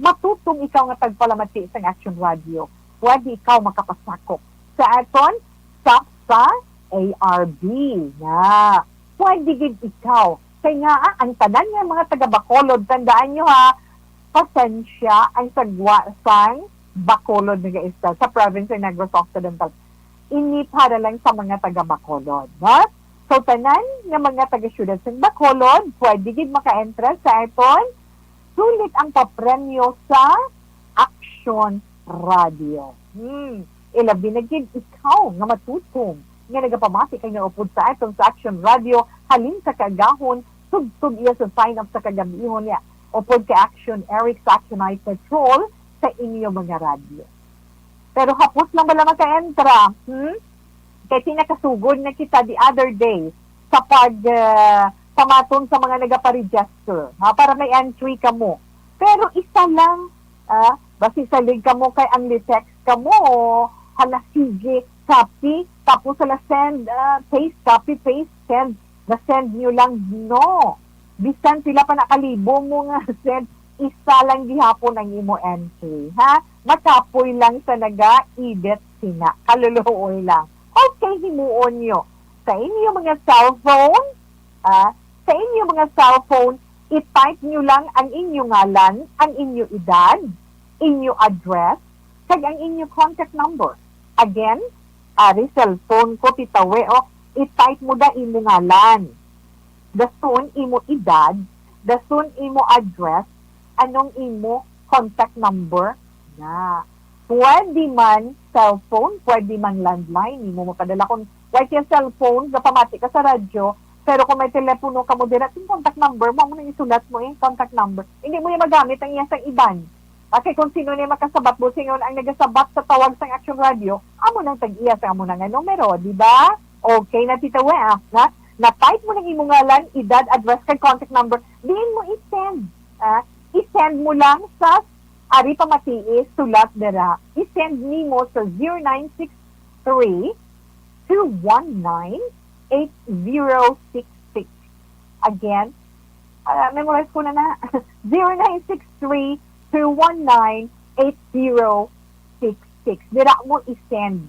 matutong ikaw nga tagpalamati sa Action Radio. Pwede ikaw makapasakop sa aton sa ARB na pwede gid ikaw. Kaya nga, ang tanan nga mga taga-Bacolod, tandaan nyo pasensya ang sagwa sang Bacolod nga isa sa province ng Negros Occidental. Ini para lang sa mga taga-Bacolod. So, tanan nga mga taga-syudad sa Bacolod, pwede gid maka-entra sa aton. Sulit ang papremyo sa Action Radio. Ilabi na gid ikaw nga matutong nga nagapamati kay nga upod sa atong sa Action Radio halin sa kagahon tugtog iya sa sign up sa kagamihon niya upod kay Action Eric sa Action Eye Patrol sa inyo mga radio. Pero hapos lang bala maka-entra, kay tinakasugod na kita the other day sa pamaton sa mga nagapa-register. Ha? Para may entry ka mo. Pero isa lang, basi salig ka mo kay ang text ka mo, hala sige, copy, tapos hala send, paste, copy, paste, send. Na-send nyo lang, no. Bisan sila pa nakalibo mo nga send, isa lang gihapon ang imo entry. Ha? Makapoy lang sa naga-edit sina. Kaluluoy lang. Okay, himuon nyo. Sa inyo mga cellphone, sa inyo mga cellphone, i-type nyo lang ang inyong ngalan, ang inyong edad, inyong address, kag ang inyong contact number. Again, cellphone ko, titawe, i-type mo da imo ngalan. Dasun imo edad, dasun imo address, anong imo contact number na. Pwede man cellphone, pwede man landline, imo mapadala kung like yung cellphone, kapamati ka sa radyo, pero kung may telepono ka mo direct, yung contact number mo, muna isulat mo yung contact number. Hindi mo yung magamit ang iyasang iban. Okay, kung sino na yung makasabat mo, sino ang nagasabat sa tawag sa Action Radio, amo nang tag-iya sa amo nang numero, di ba? Okay, natitawa, na-type mo ng imong ngalan, edad, address, kay contact number, diin mo i-send. I-send mo lang sa ari pamatiis, sulat dira. I-send mo sa 0963 219-8066. Again, memorize ko na. 0963-219-8066. Dira mo i-send.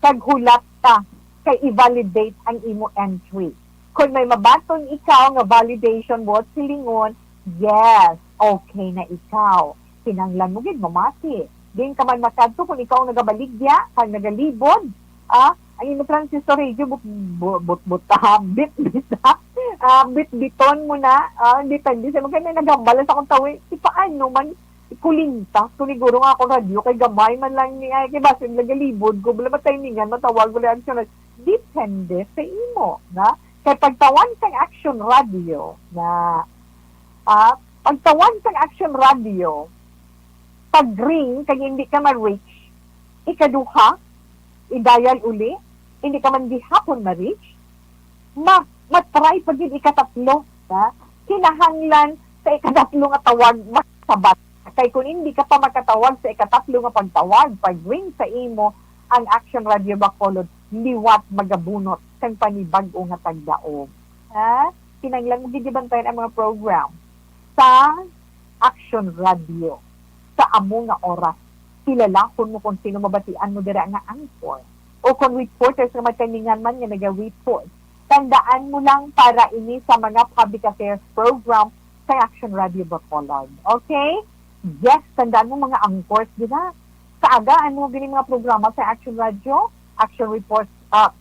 Kaghulat ka kay i-validate ang imo entry. Kung may mabaton ikaw nga validation mo silingon, yes, okay na ikaw. Kinanglan mo gid mamati. Din ka man makadto kung ikaw nagabaligya, kag nagalibod, ang imo transistor radio bit-biton mo na, depende sa mga nagambala sa akong tawi, paano man kulintas, kuniguro nga ako radio, kay gamay man lang niya, kay basin nagalibod ko, bala matimingan, matawag ko lang action, depende sa imo, na? Kay pagtawan kang action radio, na, pagtawan kang action radio, pag-ring, kaya hindi ka ma-reach, ikaduha, i-dial uli, hindi ka man gihapon ma-reach, matry pag yun ikatatlo, kinahanglan sa ikatatlo nga tawag, masabat. Kaya kung hindi ka pa makatawag sa ikatatlo nga pagtawag, pag-ring sa imo, ang Action Radio Bacolod, liwat magabunot kang panibag-o nga tagdaog. Kinahanglan mo gigibantayan ang mga program sa Action Radio, sa amo nga oras. Kilalakon mo kung sino mabatian mo dira nga anchor. O kung reporters nga magkaningan man nga nag-report. Tandaan mo lang para ini sa mga public affairs program sa Action Radio Bacolod. Okay? Yes, tandaan mo mga anchors, di ba? Kaagaan mo gini mga programa sa Action Radio, Action Reports,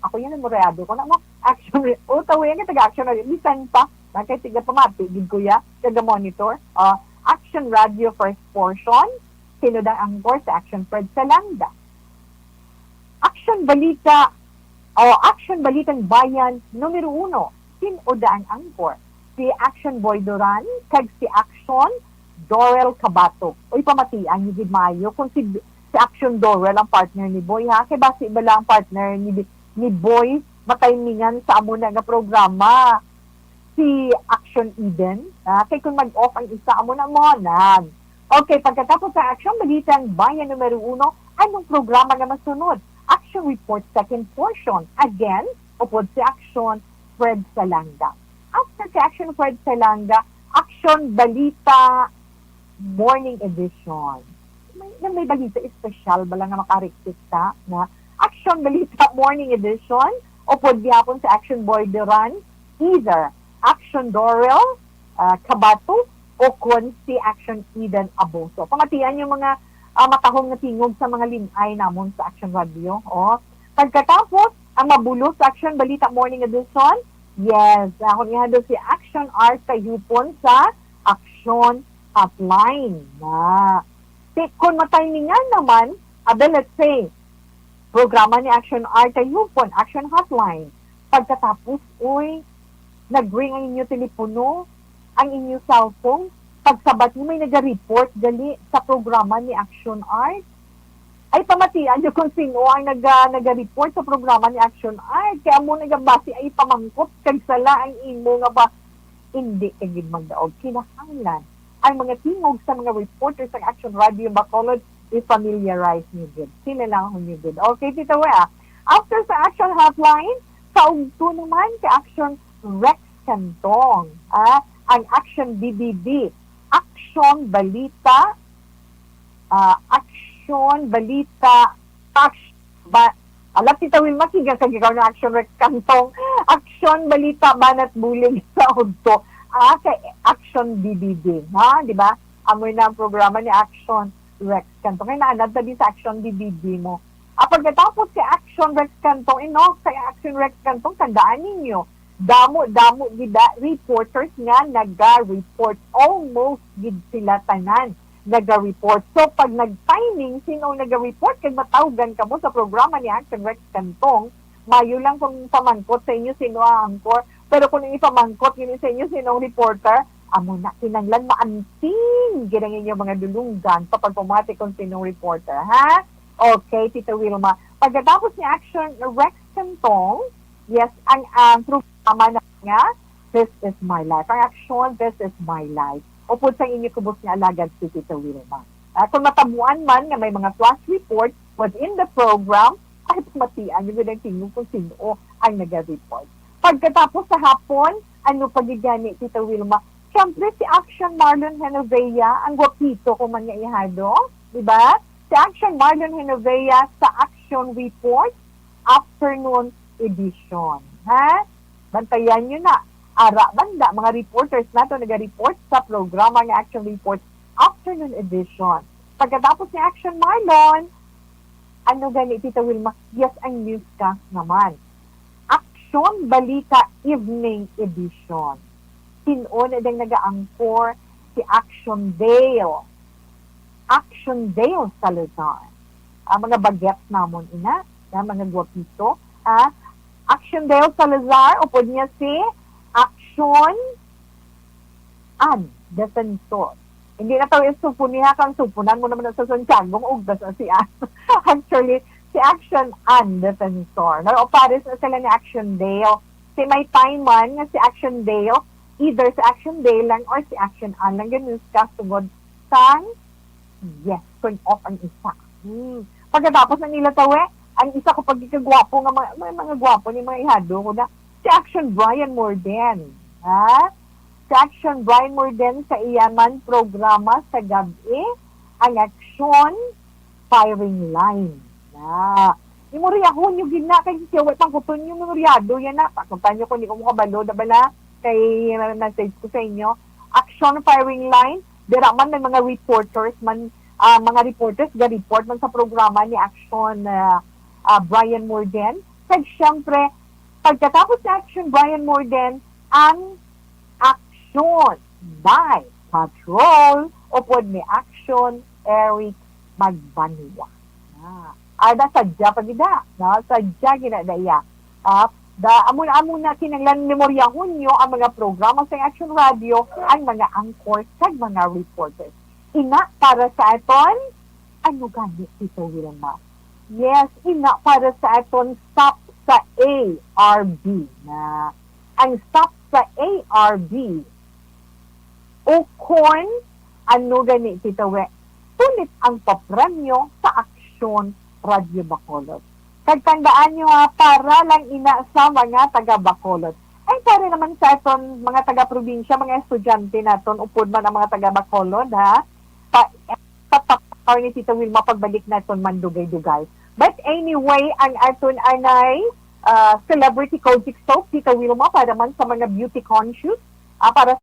ako yan ang moreado ko na mo, Action Report, tawayan ka taga-Action Radio, bisan pa, kaya tiga pamati, gid kuya, taga-monitor, Action Radio First Portion, sino dang anchor sa Action Fred Salanda. Action Balita, Action Balitang Bayan, numero 1, sino daang anchor? Si Action Boy Duran, kag si Action Dorel Cabato. Uy, pamatian ni Mayo kung si Action Dorel ang partner ni Boy, ha? Kaya basi iba lang ang partner ni Boy, mataymingan sa amo na nga programa. Si Action Eden, kaya kung mag-off ang isa amo na mo, okay, pagkatapos sa Action Balitang Bayan numero 1, anong programa na masunod? Action Report second portion. Again, upod si Action Fred Salanga. After si Action Fred Salanga, Action Balita Morning Edition. May balita espesyal ba lang na makarektista na Action Balita Morning Edition o pod gihapon sa Action Boy Duran, either Action Dorel Cabato o kun si Action Eden Aboso. Pamatian yung mga matahong na tingog sa mga linay namon sa Action Radio. Pagkatapos, ang mabulo sa Action Balita Morning Edition, yes, kung ihado si Action Art kayupon sa Action Hotline. Kung matimingan naman, let's say, programa ni Action Art kayupon, Action Hotline. Pagkatapos, nag-ring ang inyo telepono, ang inyo cellphone, pagsabat mo may nag-report gali sa programa ni Action Art, ay pamatian nyo kung sino ang nag-report sa programa ni Action Art. Kaya mo nagabasi ay pamangkot, kagsala ang imo nga ba hindi kagid magdaog. Kinahanglan ang mga tingog sa mga reporters ng Action Radio Bacolod i-familiarize niyo gid. Sila lang ho niyo gid. Okay, Tita Wea. After sa Action Hotline, sa ugto naman sa Action Rex Cantong. Ang Action BBB. Action Balita. Action Balita. Alam, Tita Wilma, sigang sa gikaw ng Action Rex Cantong. Action Balita Banat Bulig sa ugto. Kay Action BBB. Di ba? Amoy na ang programa ni Action Rex Cantong. Kaya naanad na din sa Action BBB mo. Pagkatapos si Action Rex Cantong, sa Action Rex Cantong, tandaan ninyo, damo gida reporters nga naga-report. Almost gid sila tanan naga-report. So, pag nag-timing, sino naga-report, kag matawgan ka mo sa programa ni Action Rex Cantong, mayo lang kung pamangkot sa inyo sino ang anchor. Pero kung ipamangkot yun sa inyo sino ang reporter, amo na kinanglan maanting ginang inyo mga dulunggan kapag pumati kung sinong reporter, ha? Okay, Tita Wilma. Pagkatapos ni Action Rex Cantong, yes, ang programa na nga, This is My Life. Ang action, This is My Life. Upod sa inyo kubos nga alagad si Tita Wilma. Kung matabuan man nga may mga flash report within the program, ay pamatian yung ang tingin kung sino ang nag-report. Pagkatapos sa hapon, ano pagigani, Tita Wilma? Siyempre, si Action Marlon Genovea, ang gwapito kung man nga ihado, di ba? Si Action Marlon Genovea sa Action Report, afternoon edition. Ha? Bantayan nyo na. Ara, banda, mga reporters nato nag-report sa programa ng Action Report, afternoon edition. Pagkatapos ni Action Marlon, ano gani, Tita Wilma? Yes, ang newscast naman. Action Balita Evening Edition. Sino na dang nag-aangkor? Si Action Dale. Action Dale Salazar. Mga bagets namon ina, mga gwapito. Action Dale Salazar, upod niya si Action Ann Defensor. Hindi na tawag supuniha kang supunan mo naman sa Santiago, ugdas na si Ann. Actually, si Action Ann Defensor. Pares na sila ni Action Dale. Si may time man nga si Action Dale, either si Action Dale lang or si Action Ann lang ganun ka tungod sang yes, turn off ang isa. Pagkatapos ng nila tawe, ang isa ko pagkikagwapo nga mga gwapo ni mga ihado ko na si Action Brian Morden. Si Action Brian Morden sa iyaman programa sa gabi, ang Action Firing Line. Imuriahon yung gina kay siya, pang kuton yung memoryado yan na. Pakuntan nyo kung hindi ko makabalo, bala kay message ko sa inyo. Action Firing Line, dira man may mga reporters man, mga reporters ga-report man sa programa ni Action Brian Morden. Kaya siyempre, pagkatapos sa Action Brian Morden, ang Action by Patrol upod ni Action Eric Magbanwa. Ada sadya pagida, sadya ginadaya. Amuna kinanglan memoryahon nyo ang mga programa sa Action Radio, ang mga anchors kag mga reporters. Ina para sa aton, ano gani ito Wilma? Yes, ina para sa aton stop sa ARB. Ang stop sa ARB, ukon, ano gani ito tulit ang papremyo sa Action Radio Bacolod. Kagtandaan nyo para lang ina sa mga taga-Bacolod. Ay, para naman sa aton mga taga-probinsya, mga estudyante naton, upod man ang mga taga-Bacolod, ha? Tatapar ni Tita Wilma pagbalik naton mandugay-dugay. But anyway, ang aton anay Celebrity Kojic Soap, Tita Wilma, para man sa mga beauty conscious, para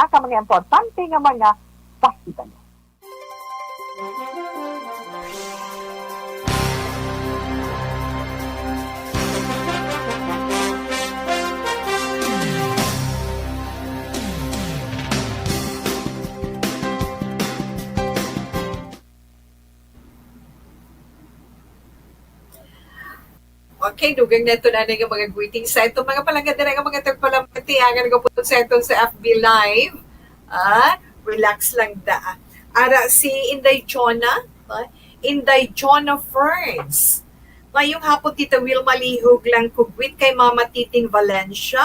ka mga importante nga mga pasitano. Okay, dugang na ito na nga mga greetings sa ito. Mga palangga din nga mga tagpalamati. Ang nga po sa ito sa FB Live. Relax lang da. Ara si Inday Chona. Inday Chona Ferns. Ngayong hapon Tita Wilma lihog lang kugwit kay Mama Titing Valencia.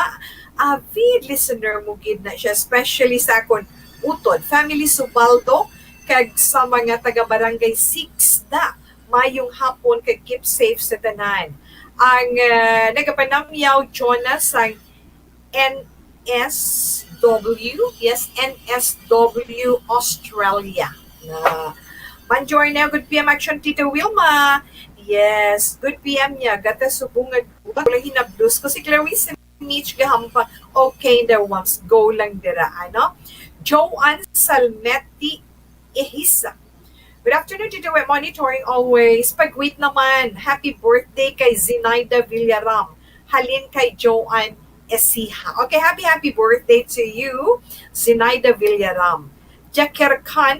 Avid listener mo gid na siya. Especially sa akon utod. Family Subaldo. Kag sa mga taga-barangay 6 da. Mayong hapon kay keep safe sa tanan. Ang nagapanamyaw Jonas ang NSW, yes, NSW Australia. Manjor na, good PM action Tita Wilma. Yes, good PM niya. Gata subungad wala hinabdos ko si Clarice Mitch gahampa. Okay, there once go lang dira ano. Joanne Salmetti Ehisa. Good afternoon, Tito. We're monitoring always. Pag-wait naman, happy birthday kay Zinaida Villaram. Halin kay Joanne Esiha. Okay, happy birthday to you, Zinaida Villaram. Jakir Khan,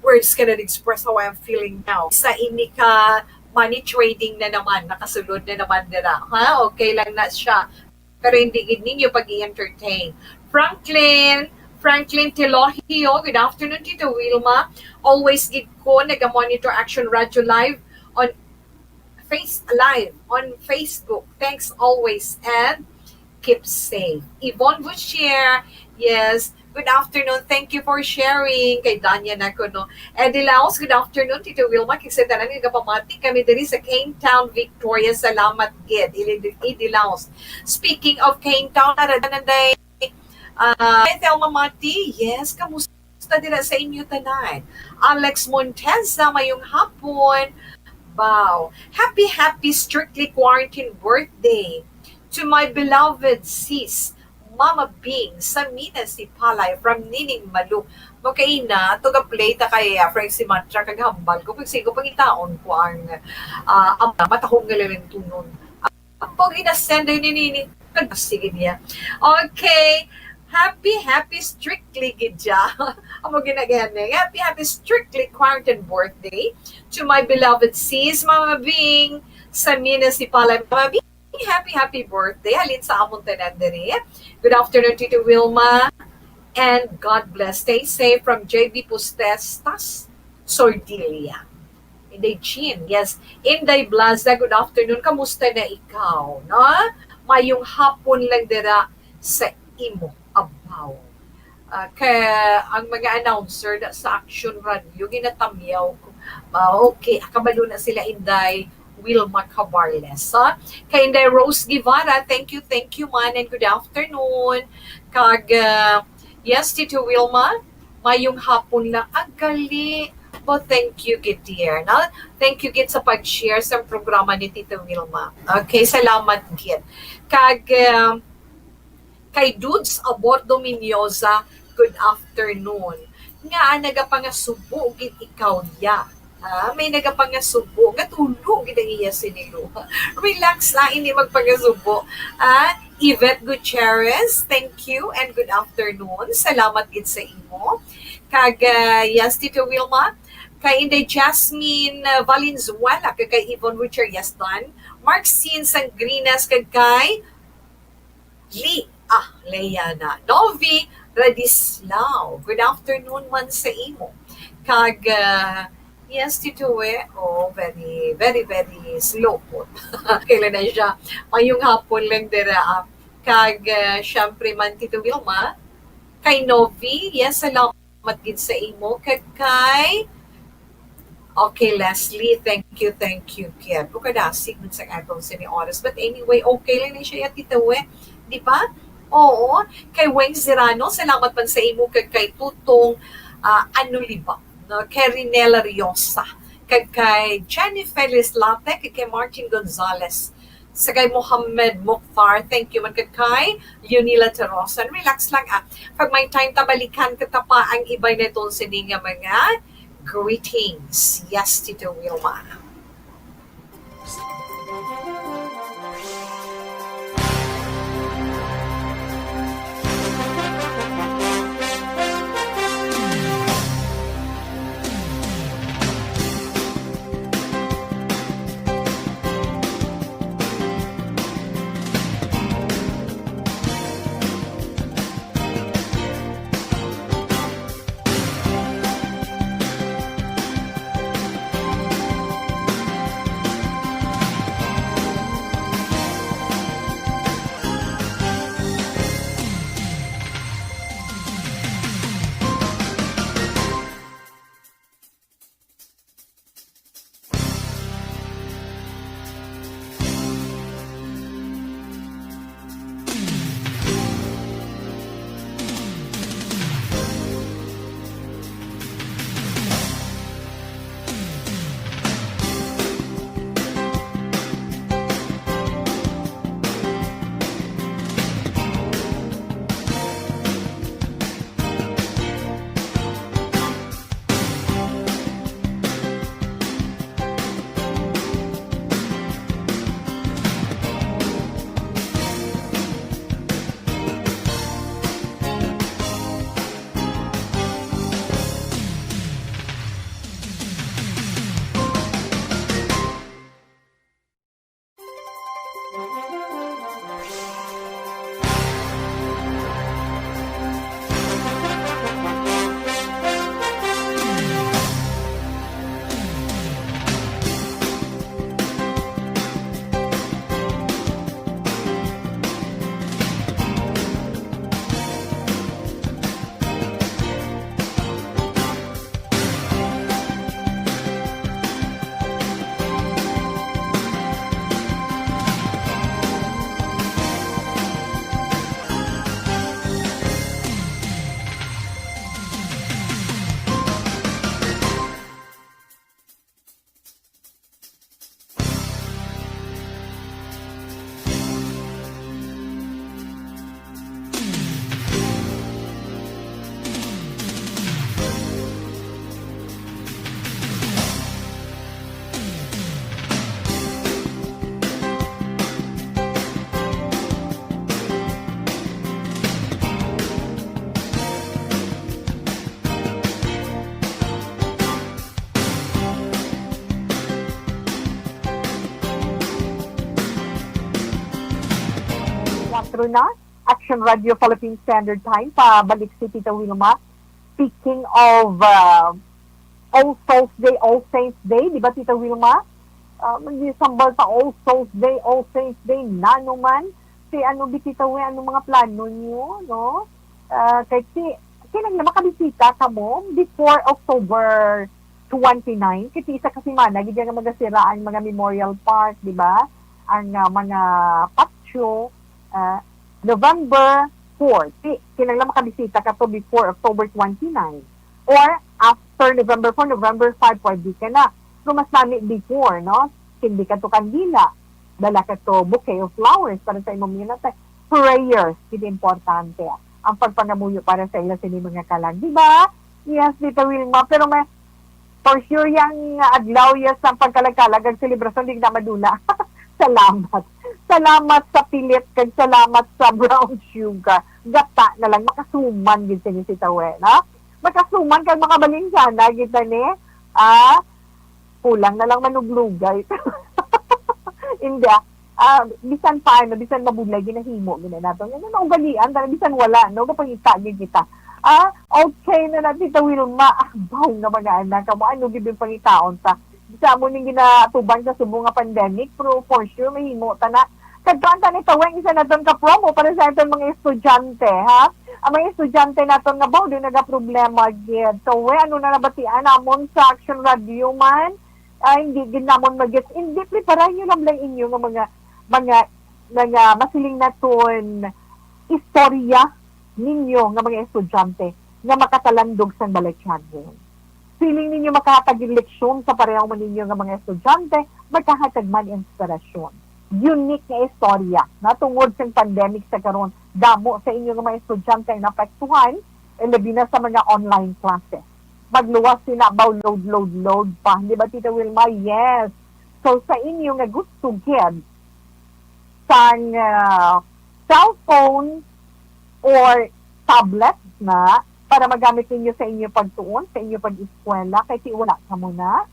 words cannot express how I'm feeling now. Sa ini ka money trading na naman, nakasulod na naman nila. Ha? Okay lang na siya. Pero hindi ninyo pag-i-entertain. Franklin Telohio, good afternoon, Tito Wilma. Always gid ko nag-monitor Action Radio Live on Facebook. Thanks always and keep safe. Yvonne Bouchier, yes, good afternoon. Thank you for sharing. Kay Danya na ko, no. Eddie Laos, good afternoon, Tito Wilma. Kisetanan nga pamati kami diri sa Cane Town, Victoria. Salamat, gid. Eddie Laos. Speaking of Cane Town, naranday Thelma Mati, yes, kamusta dira sa inyo tanan? Alex Monteza, mayong hapon. Wow. Happy strictly quarantine birthday to my beloved sis, Mama Bing, Samina Sipalay from Nining Malu. Makaina, to ga-play ta kay Frank Simatra kaghambal ko. Pagsigo pangitaon ko ang matahong galing tunon. Pag inasend ni Nining, sige niya. Okay. Happy strictly gidya. Amo ginagahan na. Happy strictly quarantine birthday to my beloved sis, Mama Bing, Samina Sipalay. Mama Bing, happy birthday. Halin sa amon tanan diri. Good afternoon, Tito Wilma. And God bless. Stay safe from JB Pustestas, Sordilia. Inday Chin, yes. Inday Blaza, good afternoon. Kamusta na ikaw? No? Mayong hapon lang dira sa imo. Abaw. Kaya ang mga announcer sa Action Radio, ginatamyaw ko. Okay, kabalo na sila Inday Wilma Cabarles. Kay Inday Rose Guevara, thank you man, and good afternoon. Yes, Tito Wilma, mayong hapon lang. Agali. But thank you, Git, dear. No? Thank you, Git, sa pag-share sa programa ni Tito Wilma. Okay, salamat, Git. Kay Dudes Abordo Minyosa, good afternoon. Nga, nagapangasubo, gid ikaw ya. May nagapangasubo, gatulog, gid ang iya sinilo. Relax lang, hindi magpangasubo. Yvette Gutierrez, thank you and good afternoon. Salamat gid sa imo. Yes, Tito Wilma. Kay Inday Jasmine Valenzuela, kay Yvonne Richard Yastan. Marcine Sangrinas, kay Leana Novi Radislao. Good afternoon man sa imo. Yes, Tito very slow po. Kailan na siya. Mayong hapon lang dira. Syempre man, Tito Wilma. Kay Novi, yes, salamat gid sa imo. Okay, Leslie, thank you, Kian. Bukadasig sa atong oras. But anyway, okay lang na siya, Tito Di ba? Oo. Kay Weng Zirano, salamat man sa imo kay Tutong Anuliba, no? Kay Rinela Riosa, kay Jenny Feliz Late, kay Martin Gonzalez. Sagay Mohammed Mukhtar, thank you man kay Yunila Terosan. Relax lang Pag may time tabalikan katapa ang ibay na itong sininga mga greetings. Yes, Tito Wilma. Na, Action Radio Philippine Standard Time, pabalik si Tita Wilma. Speaking of All Souls Day, All Saints Day, di ba Tita Wilma? Mag-isambal sa All Souls Day, All Saints Day, na naman. Si ano, Tita Wilma, ano mga plano niyo, no? Kasi, kinang na makabisita ka mo before October 29, kasi isa kasi mana, gigyan nga magasiraan mga memorial park, di ba? Ang mga patio, November 4, kinanglan makabisita ka to before October 29. Or after November 4, November 5, pwede ka na. So, mas nami before, no? Hindi ka to kandila. Dala ka to bouquet of flowers para sa imong minatay. Prayers, hindi importante. Ang pagpanamuyo para sa ila sini mga kalag. Di ba? Yes, Tita Wilma. Pero may, for sure, yung adlaw yes ang pagkalagkalag, ang selebrasyon, hindi na madula. Salamat. Salamat sa pilit, kag salamat sa brown sugar. Gata na lang, makasuman gid si Tawe, no? Makasuman kag makabalinsyana gid ni. Kulang na lang manuglugay. Hindi. Bisan paano, bisan mabulay ginahimo gina nato. Ano na ugalian, bisan wala, no? Kapangita gid kita. Okay na natin Tita Wilma. Baw nga mga anak, kamo ano gid yung pangitaon ta. Bisa mo ning ginatuban sa subong nga pandemic, pero for sure mahimo ta na. Kadtuan ni Taweng isa na doon ka promo para sa aton mga estudyante, ha? Ang mga estudyante naton nga baw doon nagaproblema gid. So, ano na nabatian namon sa Action Radio man? Hindi gid namon mag-get. Hindi preparahan nyo lang inyo nga mga masiling naton istorya ninyo nga mga estudyante nga makatalandog sa balaksyan. Feeling ninyo makahatag leksyon sa parehong man ninyo nga mga estudyante, magkahatag man inspirasyon. unique nga istorya na tungod sa pandemic sa karon damo sa inyo nga mga estudyante ang napektuhan labi na sa mga online classes. Magluwas sila about load pa. Di ba, Tita Wilma? Yes. So, sa inyo nga gusto kids sa cellphone or tablet na para magamit ninyo sa inyo pagtuon, sa inyo pag-eskwela, kasi wala ka muna.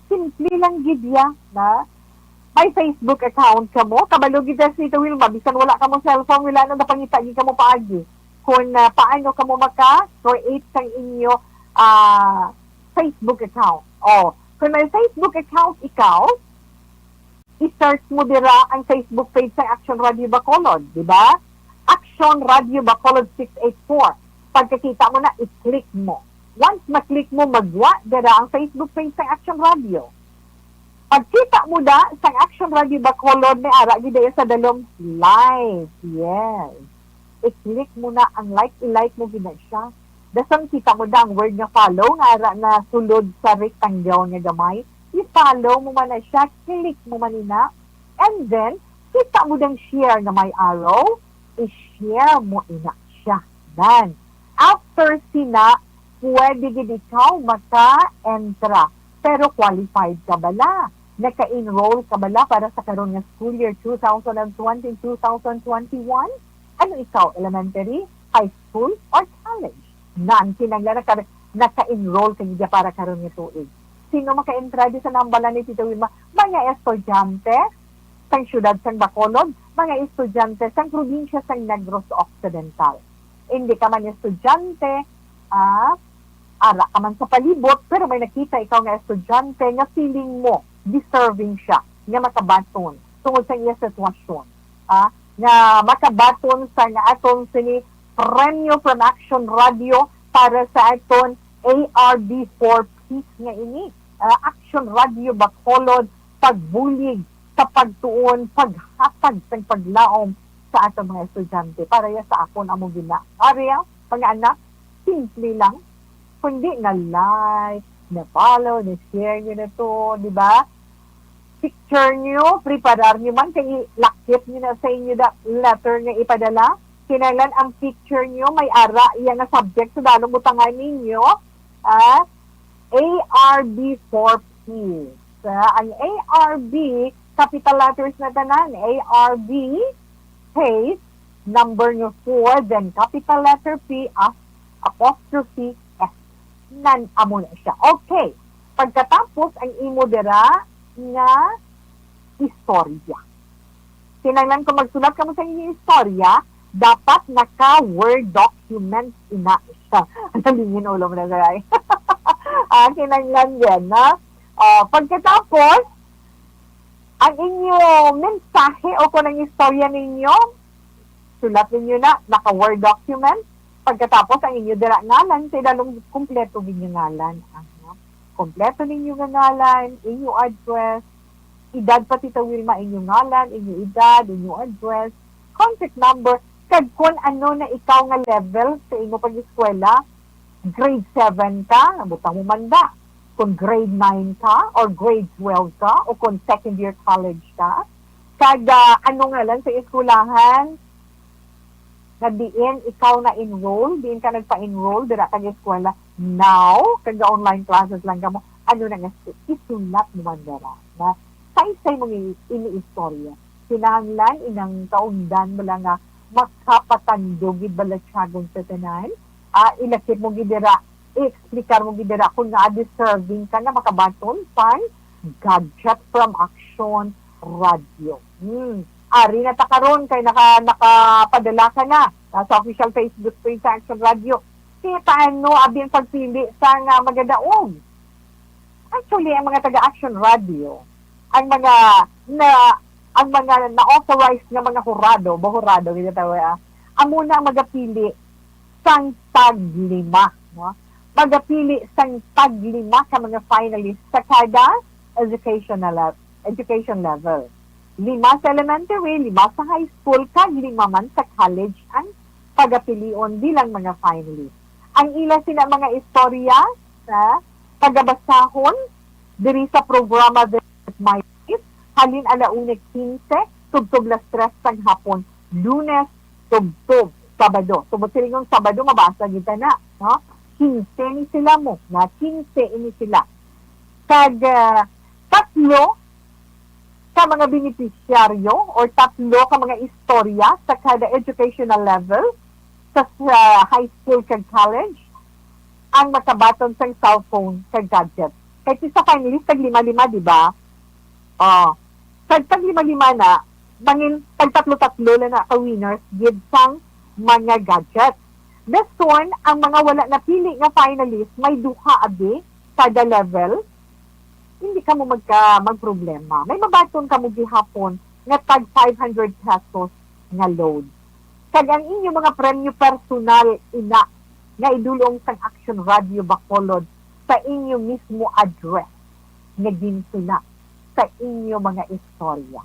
Simple lang gidya na may Facebook account ka mo. Kabalo gidya si Tita Wilma, bisan wala ka mo cellphone, wala na napangitagi ka mo paagi. Kung paano ka mo maka-create sa inyo Facebook account. Kung may Facebook account ikaw, i-search mo dira ang Facebook page sa Action Radio Bacolod, di ba? Action Radio Bacolod 684. Pagkakita mo na, i-click mo. Once ma-click mo, magwa dira ang Facebook page sa Action Radio. Pagkita mo da sa Action Radio Bacolod, may ara gidaya sa dalom live. Yes. I-click mo na ang like, i-like mo gina siya. Dasang kita mo da ang word nga follow, nga ara na sulod sa rectangle nga gamay. I-follow mo man na siya, click mo man ina, and then, kita mo dang share na may arrow, i-share mo ina siya. Then, after sina, pwede gid ikaw maka-entra. Pero qualified ka bala? Naka-enroll ka bala para sa karon nga school year 2020-2021? Ano ikaw, elementary, high school, or college? Naan kinanglan naka-enroll ka niya para karon nga tuig. Sino maka-entra di sa nambalan ni Tita Wilma? Mga estudyante sang syudad sang Bacolod, mga estudyante sang probinsya sang Negros Occidental. Hindi ka man estudyante, ara ka man sa palibot, pero may nakita ikaw nga estudyante nga feeling mo deserving siya, nga makabaton tungod sa iya sitwasyon. Nga makabaton sa nga aton sini premyo from Action Radio para sa aton ARD 4 nga ini. Action Radio Bacolod, pagbulig sa pagtuon, paghatag sa paglaom sa atong mga estudyante para ya sa akon among gina. Ariya, pang-anak, simple lang, kundi na like, na follow, na share nyo na to, di ba? Picture nyo, preparar nyo man, kaya lakit nyo na sa inyo da letter nga ipadala. Kinailan ang picture nyo, may ara, iya nga subject sa dalong butangan ninyo, ARB 4P. Ang ARB, capital letters na tanan, ARB, space, number nyo 4, then capital letter P, apostrophe S. Nan-amo na siya. Okay. Pagkatapos, ang imo dira nga istorya. Kinanglan ko magsulat ka mo sa inyong istorya, dapat naka-Word document ina siya. Nalingin ulo mo na garay. Kinanglan yan, na pagkatapos, ang inyong mensahe o kung ang istorya ninyo, sulat ninyo na, naka-Word document. Pagkatapos, ang inyo dira ngalan, sa dalong kumpleto ninyo ngalan. Kompleto ninyo ngalan, inyo address, edad pa Tita Wilma, inyo ngalan, inyo edad, inyo address, contact number, kag kung ano na ikaw nga level sa inyo pag-eskwela, grade 7 ka, nabutang mo manda. Kung grade 9 ka, or grade 12 ka, o kung second year college ka, kag ano nga lang sa eskulahan, na diin ikaw na enroll, diin ka nagpa-enroll, dira ka eskwela, now, kag online classes lang ka mo, ano na nga, isulat mo man dira, na say mong ini-istorya. Kinahanglan, inang kaundan mo lang nga, makapatandogid balatsagon sa tanan, ilakit mo gidira, i-explikar mo gidira kung na-deserving ka na makabaton pan gadget from Action Radio. Ari na takaron kay nakapadala ka na sa official Facebook page sa Action Radio. Kaya paano abi ang pagpili sa nga magadaog? Actually, ang mga taga-Action Radio, ang mga na-authorized nga mga hurado, amo na magapili sang tag-5, no? Magapili sang tag-5 ka mga finalists sa kada education level. 5 sa elementary, 5 sa high school, kag 5 man sa college ang pagapilion bilang mga finalists. Ang ila sina mga istorya sa pagabasahon diri sa programa that my life halin alauna 15, tubtub las 3 sang hapon, Lunes, tubtub, Sabado. Tubot siling Sabado, mabasa kita na, no? 15 ni sila mo, na 15 ini sila. Kag tatlo ka mga beneficiaryo or tatlo ka mga istorya sa kada educational level sa high school kag college ang makabaton sa cellphone kag gadget. Kahit sa finalist, tag 5-5, di ba? Tag 5-5 na, bangin tag 3-3 na ka winners give sang mga gadget. This one, ang mga wala napili nga finalist, may duha abi kada level, hindi ka mo magproblema. May mabaton ka mo gihapon nga tag 500 pesos nga load. Kag ang inyo mga premyo personal ina nga idulong sang Action Radio Bacolod sa inyo mismo address nga ginsula sa inyo mga istorya.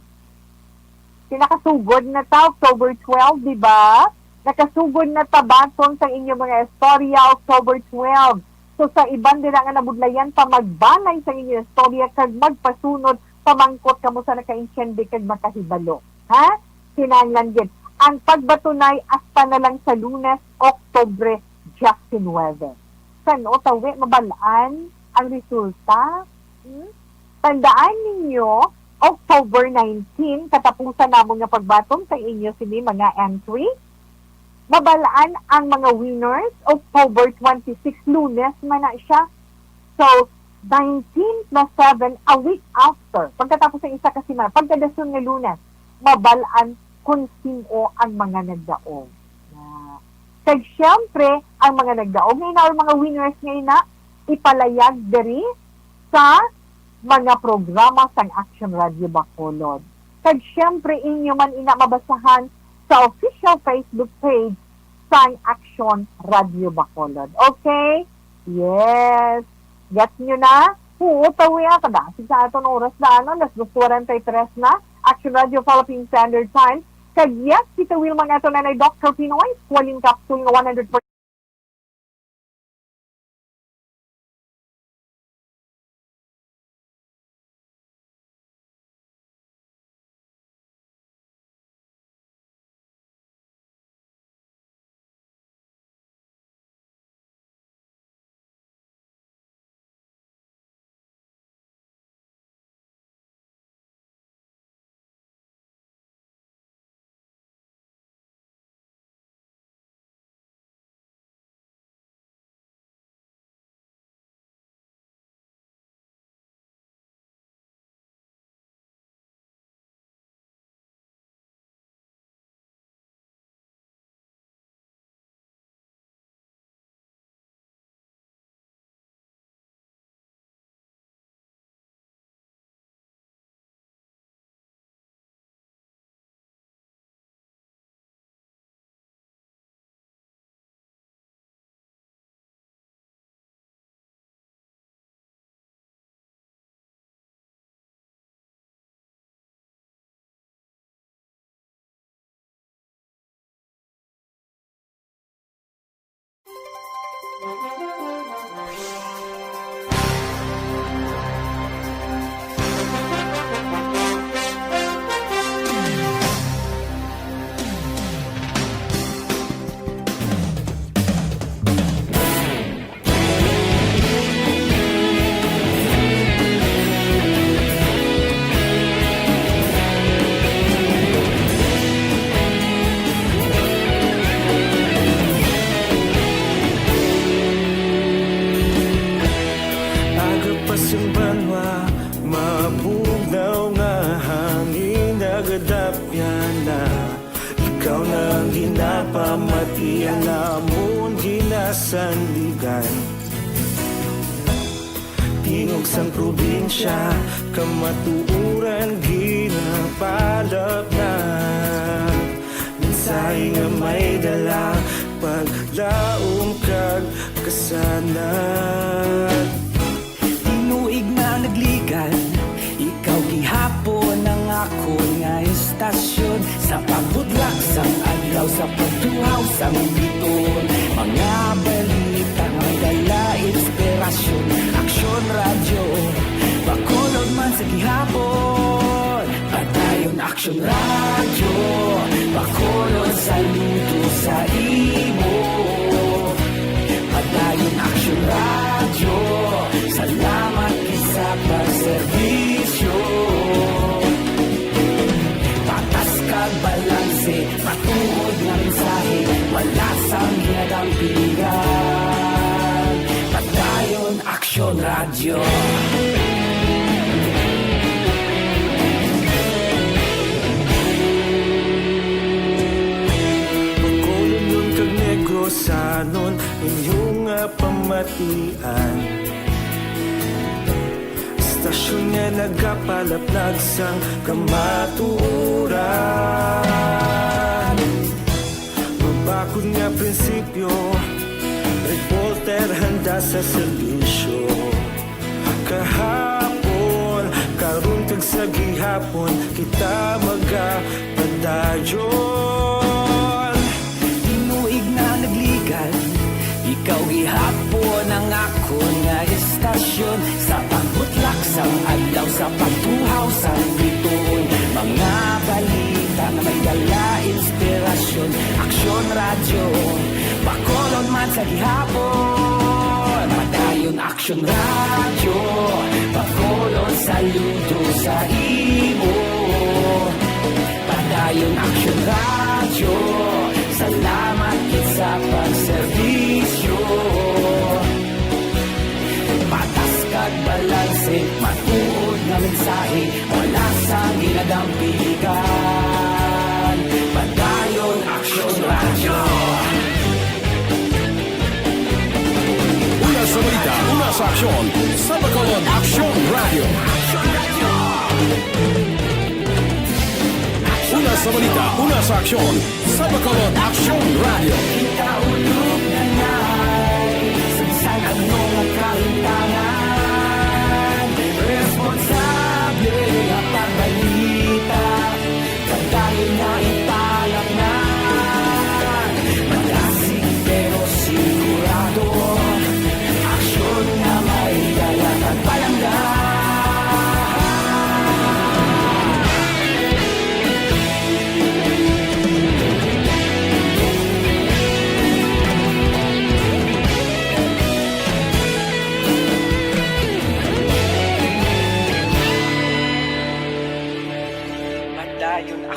Kinakasugod na ta October 12, di ba? Nakasugod na ta baton sa inyo mga istorya October 12. So sa iban din nga nabudlayan pa magbalay sa inyo istorya kag magpasunod pamangkot kamo sa naka-insyende kag makahibalo. Ha? Kinahanglan gid. Ang pagbatunay hasta na lang sa Lunes, Oktobre 19. Sano tawi mabalaan ang resulta? Tandaan ninyo, October 19, katapusan namon nga pagbaton sa inyo sini mga entry. Mabalaan ang mga winners, October 26, Lunes man na siya. So, 19 plus 7, a week after, pagkatapos ng isa kasi man, pagkadason ng Lunes, mabalaan kung sino ang mga nagdaog. Kag siyempre, ang mga nagdaog ngayon na, mga winners ngayon na, ipalayag diri sa mga programa sang Action Radio Bacolod. Kag siyempre, inyo man ina mabasahan sa official Facebook page sang Action Radio Bacolod. Okay? Yes. Get nyo na? Oo, tawi kada. Sa aton oras na, alas 2:43 na. Action Radio Philippine Standard Time. Kag yes, kita will mga ito na Dr. Pinoy, Swallin Capsule nga 100%. Pamati ang namon ginasandigan Tingog sang probinsya Kamatuuran ginapalap na Minsay nga may dala Paglaom kag kasanat Tinuig na nagligan Ikaw gihapon ang ako nga istasyon Sa pagbudlak sang adlaw sa pagtuhaw sang biton Mga balita nga dala inspirasyon Aksyon Radio Bacolod man sa gihapon Action Radio, bakolod saludo sa imo. Padayon Action Radio, salamat sa pagserbisyo. Patas kag balanse, patuod nga mensahe, wala sang ginagampingan. Padayon Action Radio. Sanon inyong pamatian, istasyon nga nagapalaplag sang kamaturan. Mabakod nga prinsipyo, reporter handa sa serbisyo. Kahapon, karong tag sa gihapon, kita magapadayon. Ikaw gihapon ang ako nga istasyon, sa pagbutlak sang adlaw, sa pagtuhaw sang bituon. Mga balita na may dala inspirasyon. Action Radio, bakolod man sa gihapon. Padayon Action Radio, bakolod saludo sa imo. Padayon Action Radio, salamat sa pagserbisyo. Patas kag balanse, matuod nga mensahe, wala sang ginadampigan. Padayon Action Radio. Una sa balita, una sa aksyon, sa Bacolod Action Radio. Una sa balita, una sa aksyon, sa Bacolod Action Radio. Kita ulog na na'y sansan anong kalintangan. Responsable ang pagbalita, pagdahin na ipalang na. Malasig pero sigurado, aksyon na may dalang at palanggan.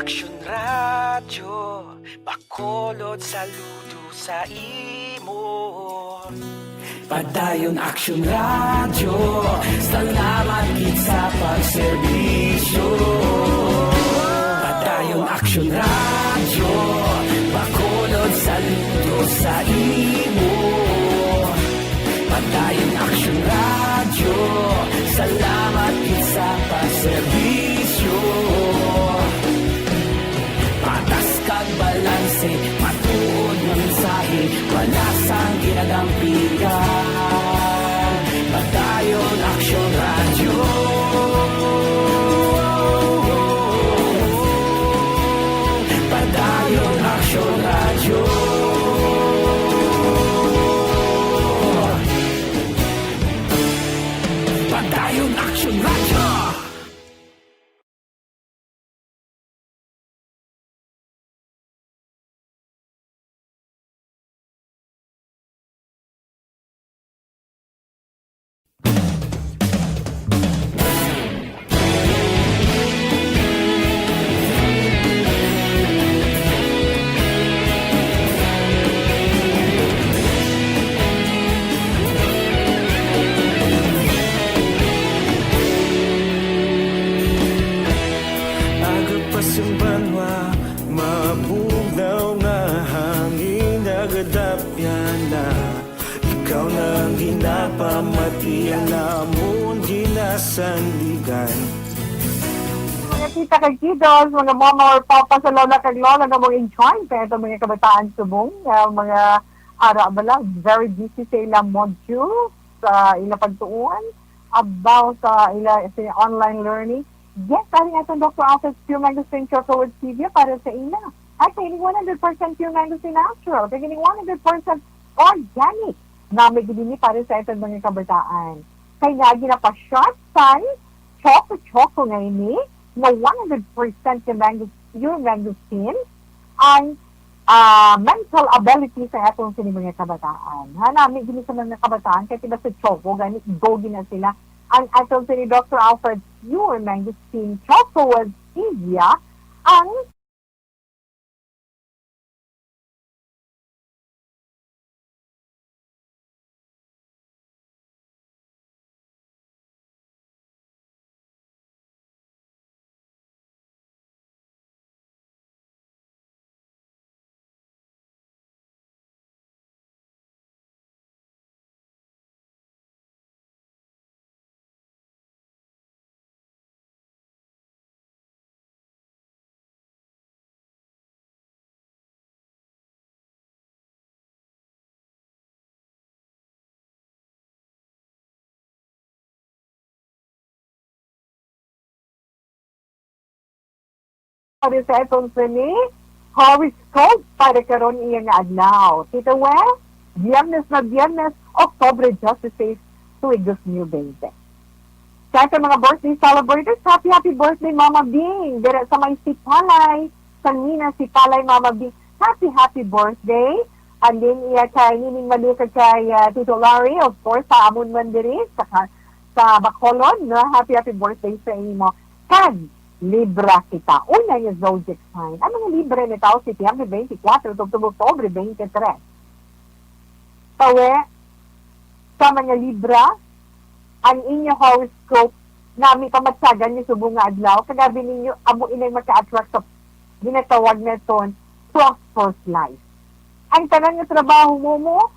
Action Radio, bakolod saludo sa imo. Padayon Action Radio, salamat gid sa pagserbisyo. Padayon Action Radio, bakolod saludo sa imo. Padayon Action Radio, salamat gid sa pagserbisyo. Patas kag balanse, matuod nga mensahe, wala sang ginadampigan. Padayon Action Radio. Padayon Action Radio. Padayon Action Radio. Pamatian namon ginasandigan. Mga tita kag titos, mga mama or papa sa lola kag lola na mong enjoy pa ito mga kabataan subong, mga ara bala, very busy sa ilang modules, sa ilang pagtuuan, about sa ilang online learning. Yes, aling atong Dr. Alfred Pure Magazine Chocolate TV para sa ila. At kainin 100% Pure Magazine Natural, kainin 100% organic na may gini para sa itong mga kabataan. Kaya nga ginapa-short size, choco-choco ngayon na 100% yung mangosteen ang mental ability sa atong sini mga kabataan. Hanami gini sa mga kabataan kaya tiba sa choco, ganit gogi na sila. Ang atong sini Dr. Alfred Pure Mangosteen Choco was Stevia ang sa itong sini horoscope para karon iya nga adlaw. Tita Well, Biyernes na Biyernes, Oktobre 16, tuig 2020. Sa ating mga birthday celebrators, happy birthday Mama Bing. Dire sa may Sipalay, sa Nina Sipalay Mama Bing. Happy birthday. And then iya kay Nining Maluka kay Tito Larry, of course, sa Amon Mandiri, sa Bacolod, no? Happy birthday sa imo. Kag Libra kita. Una yung zodiac sign. Ano nga Libra ni tao si September 24 to Oktobre 23. Tawe, sa mga Libra, ang inyo horoscope nami pamatsagan ni subong nga adlaw, kagabi ninyo, amo inay maka-attract sa ginatawag na ito, prosperous life. Ang tanan nga trabaho mo,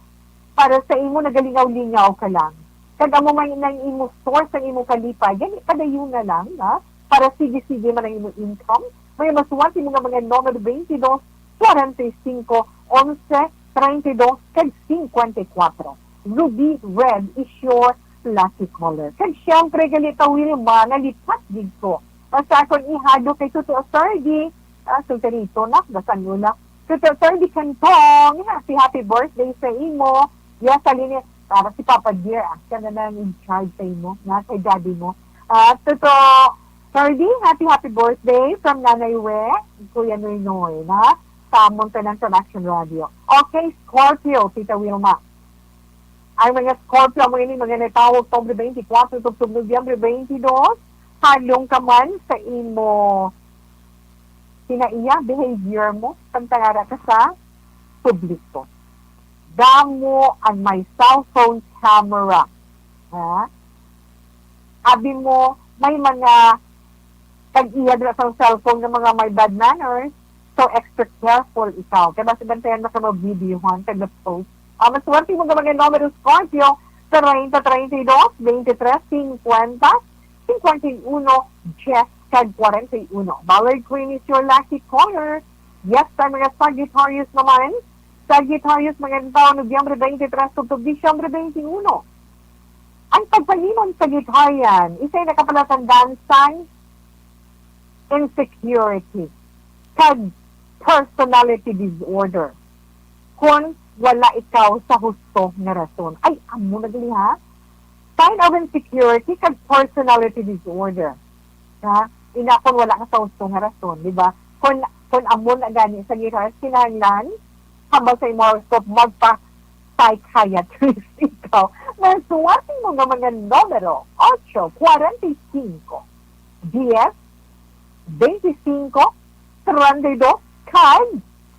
para sa imo nagalingaw-lingaw ka lang. Kag amo man nang imo source ang imo kalipay, gani padayon na lang, ha? Para sige-sige man ang imo income. May masuwati mo nga mga numero 22, 45, 11, 32, kag 54. Ruby red is your lucky color. Kag syempre galita Wilma, nalipat dito. Basta akong ihado kay Tuto Sardi, sultanito na, basan mo na. Tuto Sardi Kantong, happy birthday sa imo. Yes, alin para si Papa Dear, siya na lang in charge sa imo, na kay daddy mo. Tuto Sardi, happy birthday from Nanay We, Kuya Noy, na? Sa Montanan Connection Radio. Okay, Scorpio, Tita Wilma. Ang mga Scorpio, mga natawag Oktobre 24 to Nobyembre 22, halong ka man sa imo sinaiya, behavior mo, pantangara ka sa publiko. Damo ang may cellphone camera. Ha? Abi mo, may mga tag-iya sa cellphone ng mga may bad manners, so extra careful ikaw. Kaya basta bantayan mo ka mag-videohan, tag-post. Maswerte mo ka mga numero Scorpio, 30, 32, 23, 50, 51, 10, kag 41. Ballard Green is your lucky color. Yes, sa mga Sagittarius naman. Sagittarius, mga taon, Nobyembre 23, to Disyembre 21. Ang pagpalimon Sagittarian, isa'y nakapalatandaan sign insecurity, kag personality disorder. Kung wala ikaw sa husto na rason. Ay, amo na gali ha? Sign of insecurity, kag personality disorder. Ha? Ina kung wala ka sa husto na rason, di ba? Kung amo na gani sa giras, kinahanglan, habang sa horoscope, magpa-psychiatrist ikaw. Masuwasin mo nga mga numero, 8, 45, 10, 25, 32, kag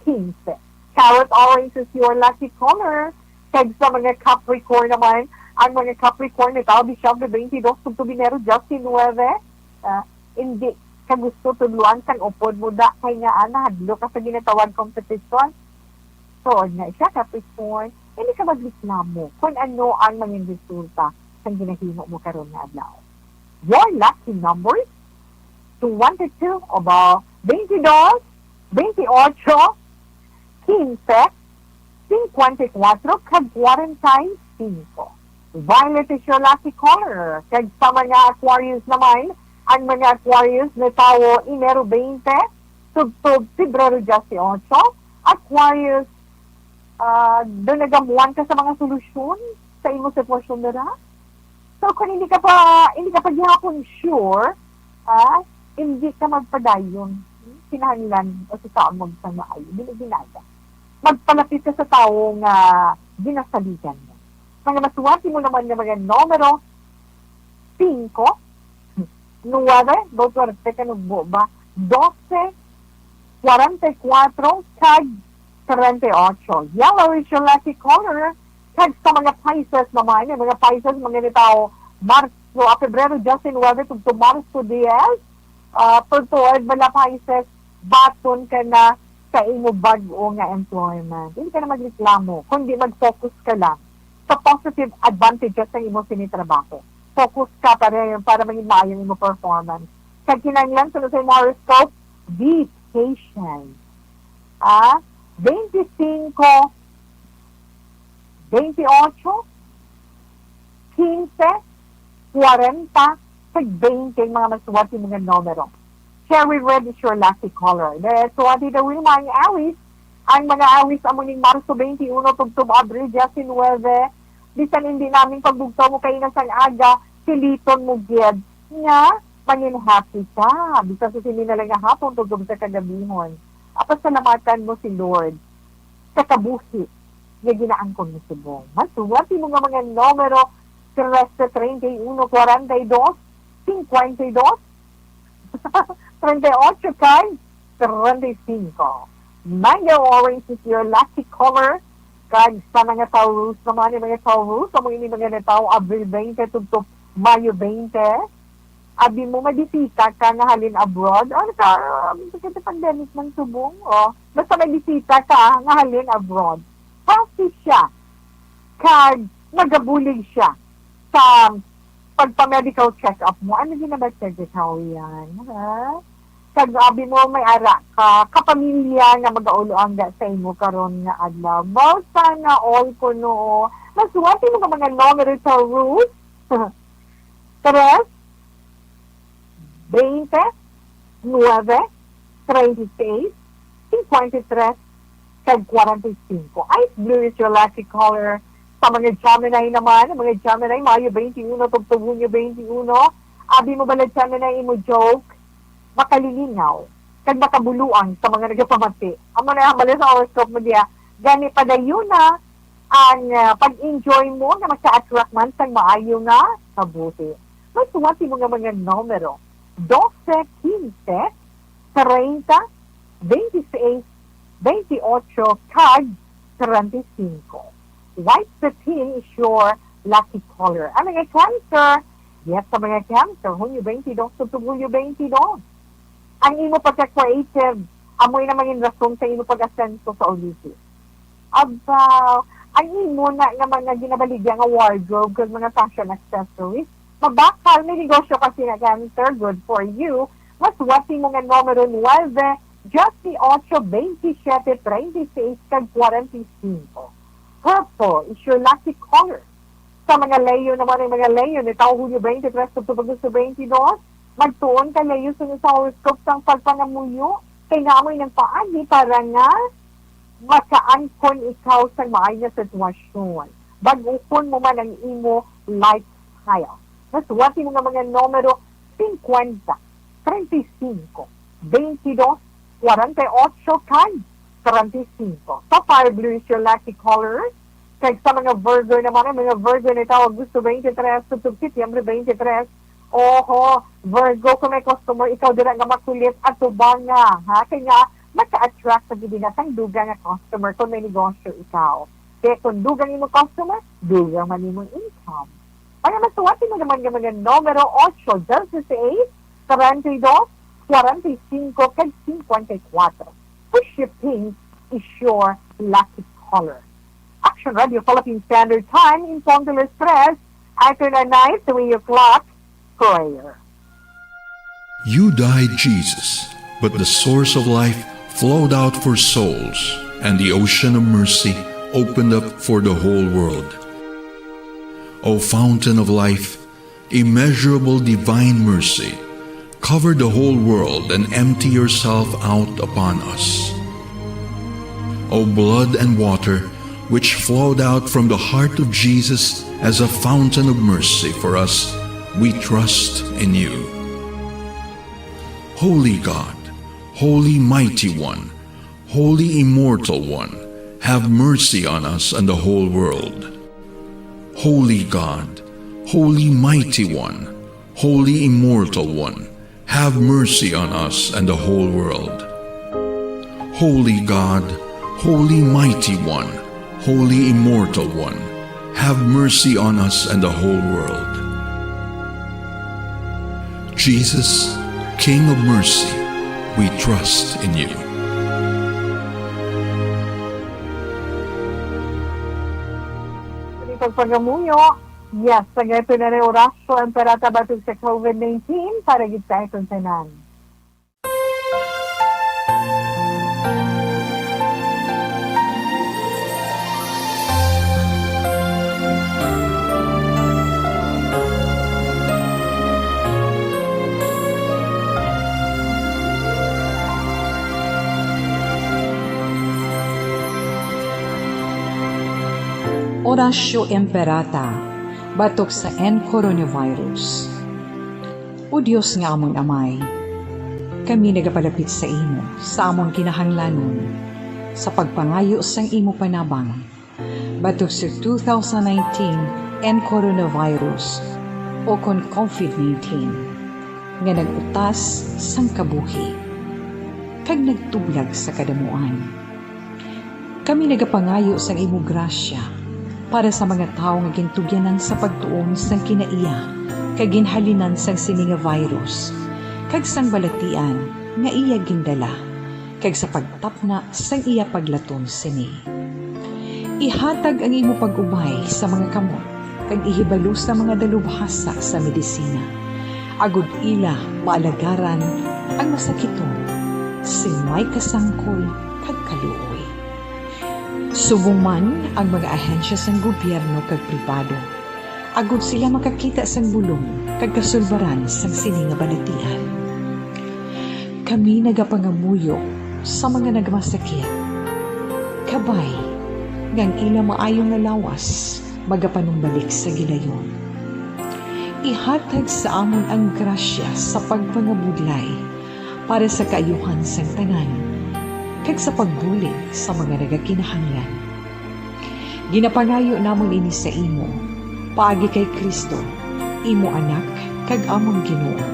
15. Carrot orange is your lucky color. Kag sa mga Capricorn naman, ang mga Capricorn na tao, Disyembre 22, Subtubinero, Justin 9, hindi ka gusto tudluan kang upod mo da, kay nga hadlo ka sa ginatawag competition. So, na siya, Capricorn, hindi ka mag-reklamo kung ano ang mga resulta sa ginahimo mo karon na adlaw. Your lucky numbers, 22, o ba, 22, 28, 15, 54, kag 45. Violet is your lucky color. Kag sa mga Aquarius naman, ang mga Aquarius na tao, Enero 20, Tugtog, Febrero 18, Aquarius, doon nagamuan ka sa mga solusyon sa imong sitwasyon nila. So, kung hindi ka pa gihapon sure, hindi ka magpadayon. Kinahanglan o sa taong magsang maayo. Biniginaga. Magpalapit ka sa taong ginasaligan mo. Mga masuwati mo naman ng mga numero 5, 9, doktor, teka nagbo ba? 12, 44, kag 38. Yellow is your lucky color. Kag sa mga Pisces naman, yung mga Pisces, mga nitao, Marso, Pebrero, Justin, Weather, to Marso 10, pagtuod, bala Pisces, baton ka na sa imo bago nga employment. Hindi ka na magreklamo, kundi mag-focus ka lang sa positive advantages ng imo sinitrabaho. Focus ka para maging maayong imo performance. Kag kinanglan, sunod sa imo horoscope, be patient. 25, 28, 15, 40, kag 20 mga masuwati mga numero. Cherry red is your lucky color. Suwati na rin mga awis, ang mga awis amuning Marso 21, tugtub Abril, Justin 9, bisan hindi namin pagbugtaw mo kayo na sang aga, siliton mo gid. Nga, mangin happy ka. Bisan sa sinilalang nga hapon, tugtub sa kagabihon. Pasalamatan mo si Lord sa kabuhi nga ginaan ko ni Subong. Masuwati mo nga mga numero 13, 31, 42, 52, 38, kay 35. Mango orange is your lucky color. Kag sa mga Taurus naman, yung mga Taurus, sa mga tao, Abril 20, tugtog Mayo 20, abi mo madisita ka nga halin abroad, kasi pandemic man subong, basta madisita ka nga halin abroad. Healthy siya. Kag magabulig siya sa pagpa-medical check-up mo. Ano din na ba check yan? Ha? Kag abi mo may ara ka, kapamilya nga mag-auloang sa imo karon nga adlaw. Basta nga all ko no. Masuwati mo ka mga numero sa Ruth. 3, 20, 9, 36, 53, kag 45. Ice blue is your lucky color. Sa mga Gemini naman, mga Gemini, Mayo 21, Tugtugunyo 21, abi mo balad Gemini imo joke, makalilingaw, kag makabuluan sa mga nagapamati. Amo na bala sa horoscope mo diya, gani padayon na ang pag-enjoy mo na magka-attract man sa maayo nga kabuti. Mas suwati mo nga mga numero 12, 15, 30, 26, 28, kag 35. White satin is your lucky color. Ang mga Cancer, yes, sa mga Cancer, Hunyo 22, Hunyo 22. Ang imo pagka-creative, amoy na maging rason sa imo pag-asenso sa Olympics. About, ang imo na nga mga ginabaligya nga wardrobe, kag mga fashion accessories, mabakal, may negosyo kasi na Cancer, good for you. Mas wati mo nga numero 9, just the 8, 27, 36, kag 45. Purple is your lucky color. Sa mga layo naman ang mga layo, nitaw Hulyo 23, Tugtog sa 22, magtuon ka layo sa horoscope sang pagpangamuyo, kay namoy ng paagi para nga makaangkon ikaw sa maayos na sitwasyon. Bagukon mo man ang imo lifestyle. Nasuwati mo nga mga numero 50, 35, 22, 48, kag 35. Sapphire blue is your lucky color. Kaya sa mga Virgo naman, mga Virgo na tawag gusto 23, Tugtog Setyembre 23. Oho, Virgo, kung may customer, ikaw dira nga makulit at tubang nga. Ha? Kaya maka-attract sa gibinatang dugang nga customer kung may negosyo ikaw. Kaya kung dugang imo customer, dugang man imong income. Kaya masuwati mo naman yung mga numero 8, 16, 32, 45, kag 54. Push pink is your lucky color. Action Radio Philippine Standard Time in Pontulas 3, after the night, 3 o'clock, prayer. You died, Jesus, but the source of life flowed out for souls, and the ocean of mercy opened up for the whole world. O fountain of life, immeasurable divine mercy, cover the whole world and empty yourself out upon us. O blood and water, which flowed out from the heart of Jesus as a fountain of mercy for us, we trust in you. Holy God, Holy Mighty One, Holy Immortal One, have mercy on us and the whole world. Holy God, Holy Mighty One, Holy Immortal One, have mercy on us and the whole world. Holy God, Holy Mighty One, Holy Immortal One, have mercy on us and the whole world. Jesus, King of mercy, we trust in you. Pagpagamuyo, yes, sa gato na rin orasyo ang perata batog sa COVID-19 para gid sa itong tanan. Orasyo Emperata, batok sa coronavirus. O Diyos nga amon amay, kami nagapalapit sa imo, sa amon kinahanglanon, sa pagpangayo sang imo panabang, batok sa 2019 coronavirus o kon COVID-19, nga nagutas sang kabuhi, kag nagtublag sa kadamuan. Kami nagapangayo sang imo grasya, para sa mga tao nga gintugyanan sa pagtuon sang kinaiya kag ginhalinan sang sini nga virus kag sang balatian nga iya gindala kag sa pagtapna sang iya paglaton sini. Ihatag ang imo pag-ubay sa mga kamot kag ihibalo sa mga dalubhasa sa medisina. Agud ila maalagaran ang masakiton sin may kasangkol kag kaluoy. Subong man ang mga ahensya sang gobyerno kag pribado, agud sila makakita sang bulong kag kasulbaran sang sini nga balatian. Kami nagapangamuyo sa mga nagmasakit. Kabay, ngang ila maayong nga lawas, magapanumbalik sa gilayon. Ihatag sa amon ang grasya sa pagpangabudlay para sa kaayuhan sang tanan, kag sa pagbulig sa mga nagakinahanglan. Ginapangayo namon ini sa imo, paagi kay Kristo, imo anak, kag amon Ginoo,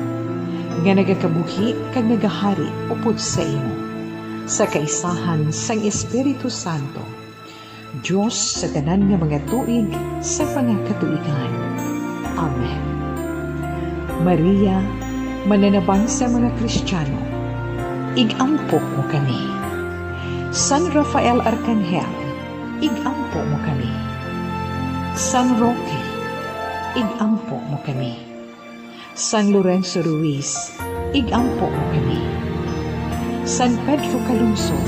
nga nagakabuhi kag nagahari upod sa imo, sa kaisahan sang Espiritu Santo, Diyos sa tanan nga mga tuig sa pangakatuigan. Amen. Maria, mananabang sa mga Kristiyano, igampok mo kami. San Rafael Arcangel, igampo mo kami. San Roque, igampo mo kami. San Lorenzo Ruiz, igampo mo kami. San Pedro Calungsod,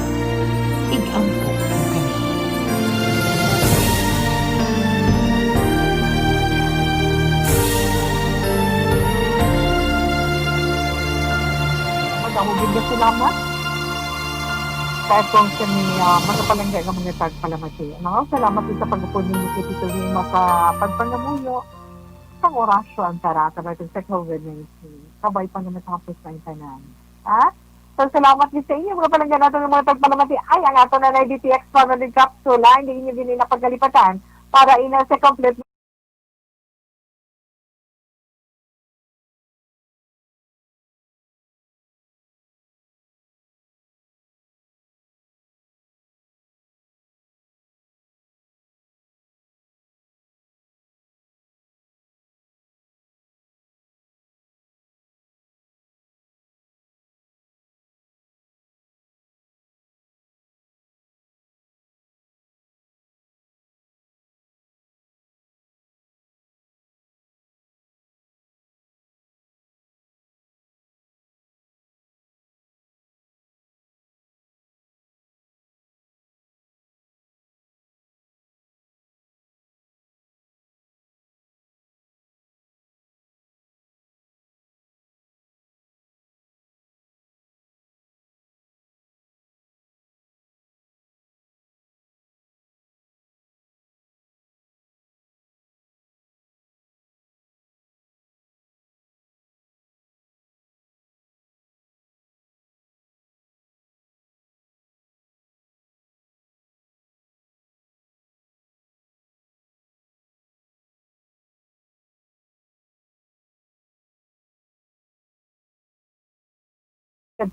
igampo mo kami. Magkamugin ka salamat. Kahit kung kami magapalangga ng mga tagpalamati. Salamat din sa pagpupun ninyo kay Tito Wilma sa pagpangamuyo sa orasyo ang tarata batong sa COVID-19. Kabay pa naman sa kapos na tanan. So, salamat din sa inyo. Magapalangga natin ng mga tagpalamati. Ay, ang ato na DTX Family Capsule. Hindi nyo din napagkalipatan para ina sa complete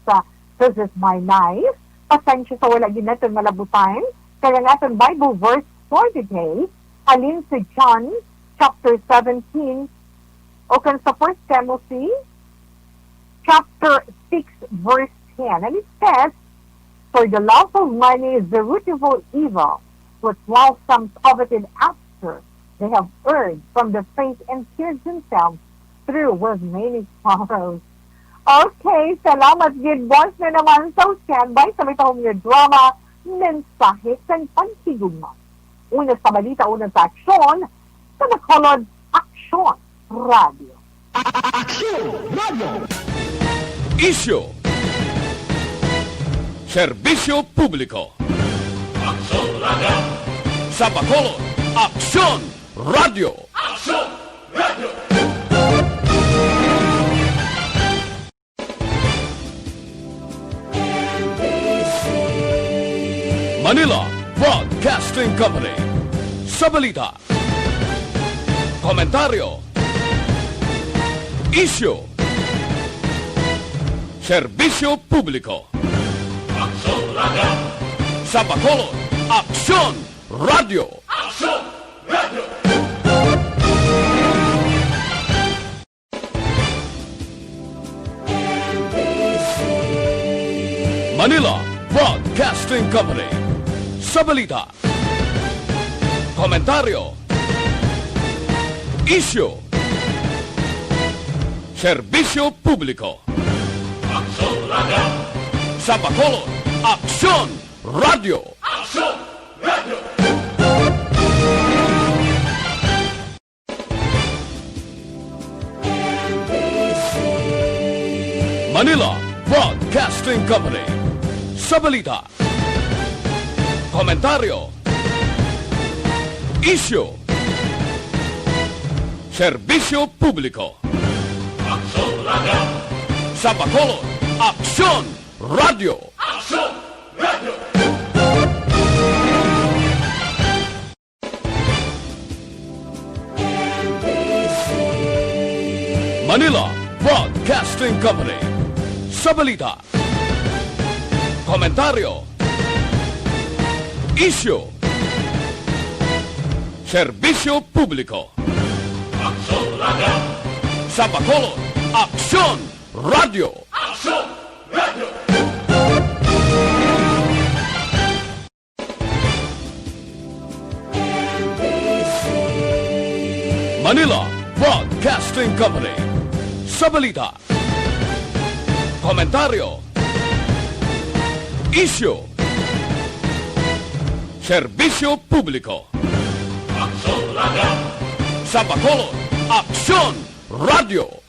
sa This Is My Life. Pasensya sa wala ginatong malabutan. Kaya nga itong Bible verse for today, alin sa John chapter 17, o kan sa 1 Timothy chapter 6 verse 10. And it says, "For the love of money is the root of all evil, which while some coveted after, they have earned from the faith and pierced themselves through with many sorrows." Okay, salamat good boss na naman sa standby sa mitahong nga drama, mensahe kan pansigugma. Una sa balita, una sa aksyon, sa nakolod Aksyon Radio. Isyu. Serbisyo publiko. Sa Bacolod, Aksyon Radio. Manila Broadcasting Company. Sa balita, komentaryo, isyu, serbisyo publiko. Sa Bacolod, Aksyon Radio. Manila Broadcasting Company. Sa balita, komentaryo, isyu, serbisyo publiko. Sa Bacolod, Aksyon Radio. Manila Broadcasting Company. Sa balita, komentaryo, isyu, serbisyo publiko. Sa Bacolod, Aksyon Radio. Manila Broadcasting Company. Sa balita, komentaryo, isyu, serbisyo publiko. Sa Bacolod, Aksyon Radio. Manila Broadcasting Company. Sa balita, komentaryo, isyu, serbisyo publiko. Sa Bacolod, Aksyon Radio.